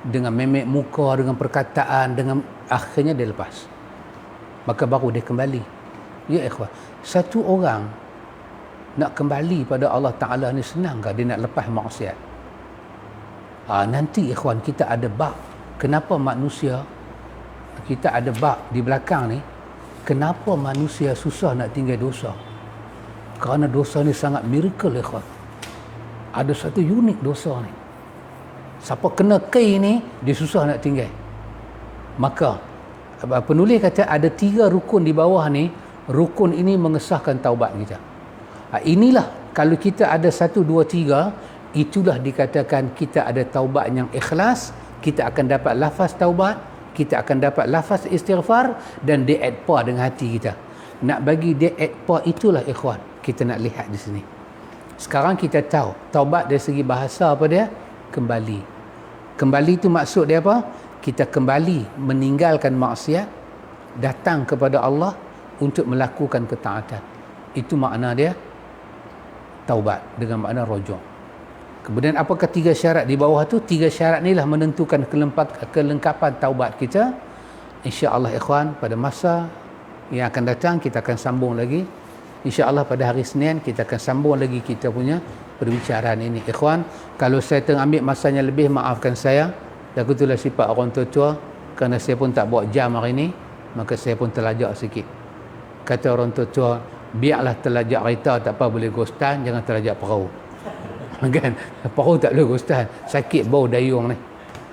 S1: Dengan memek muka, dengan perkataan, dengan akhirnya dia lepas. Maka baru dia kembali. Ya ikhwan, satu orang nak kembali pada Allah Ta'ala ni senang ke dia nak lepas maksiat? Nanti ikhwan, kita ada bab kenapa manusia, kita ada bab di belakang ni, kenapa manusia susah nak tinggal dosa. Kerana dosa ni sangat miracle ikhwan. Ada satu unik dosa ni, siapa kena kei ni dia susah nak tinggal. Maka penulis kata ada 3 rukun di bawah ni. Rukun ini mengesahkan taubat kita. Inilah kalau kita ada 1, 2, 3, itulah dikatakan kita ada taubat yang ikhlas. Kita akan dapat lafaz taubat, kita akan dapat lafaz istighfar, dan dia add pa dengan hati kita. Nak bagi dia add pa, itulah ikhwan kita nak lihat di sini. Sekarang kita tahu taubat dari segi bahasa apa dia? Kembali. Kembali itu maksud dia apa? Kita kembali meninggalkan maksiat, datang kepada Allah untuk melakukan ketaatan. Itu makna dia taubat dengan makna rujuk. Kemudian apakah 3 syarat di bawah tu? 3 syarat inilah menentukan kelengkapan taubat kita. Insya-Allah ikhwan, pada masa yang akan datang kita akan sambung lagi. Insya-Allah pada hari Senin kita akan sambung lagi kita punya perbicaraan ini. Ikhwan, kalau saya tengah ambil masanya lebih, maafkan saya. Dan itulah sifat orang tua-tua, kerana saya pun tak bawa jam hari ini, maka saya pun terlajak sikit. Kata orang tua-tua, biarlah terlajak kereta, tak apa, boleh ghostan, jangan terlajak perahu. Kan? Perahu tak boleh ghostan, sakit bau dayung ni.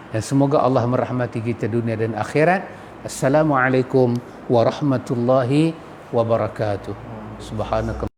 S1: Dan semoga Allah merahmati kita dunia dan akhirat. Assalamualaikum warahmatullahi wabarakatuh. Subhanakallah.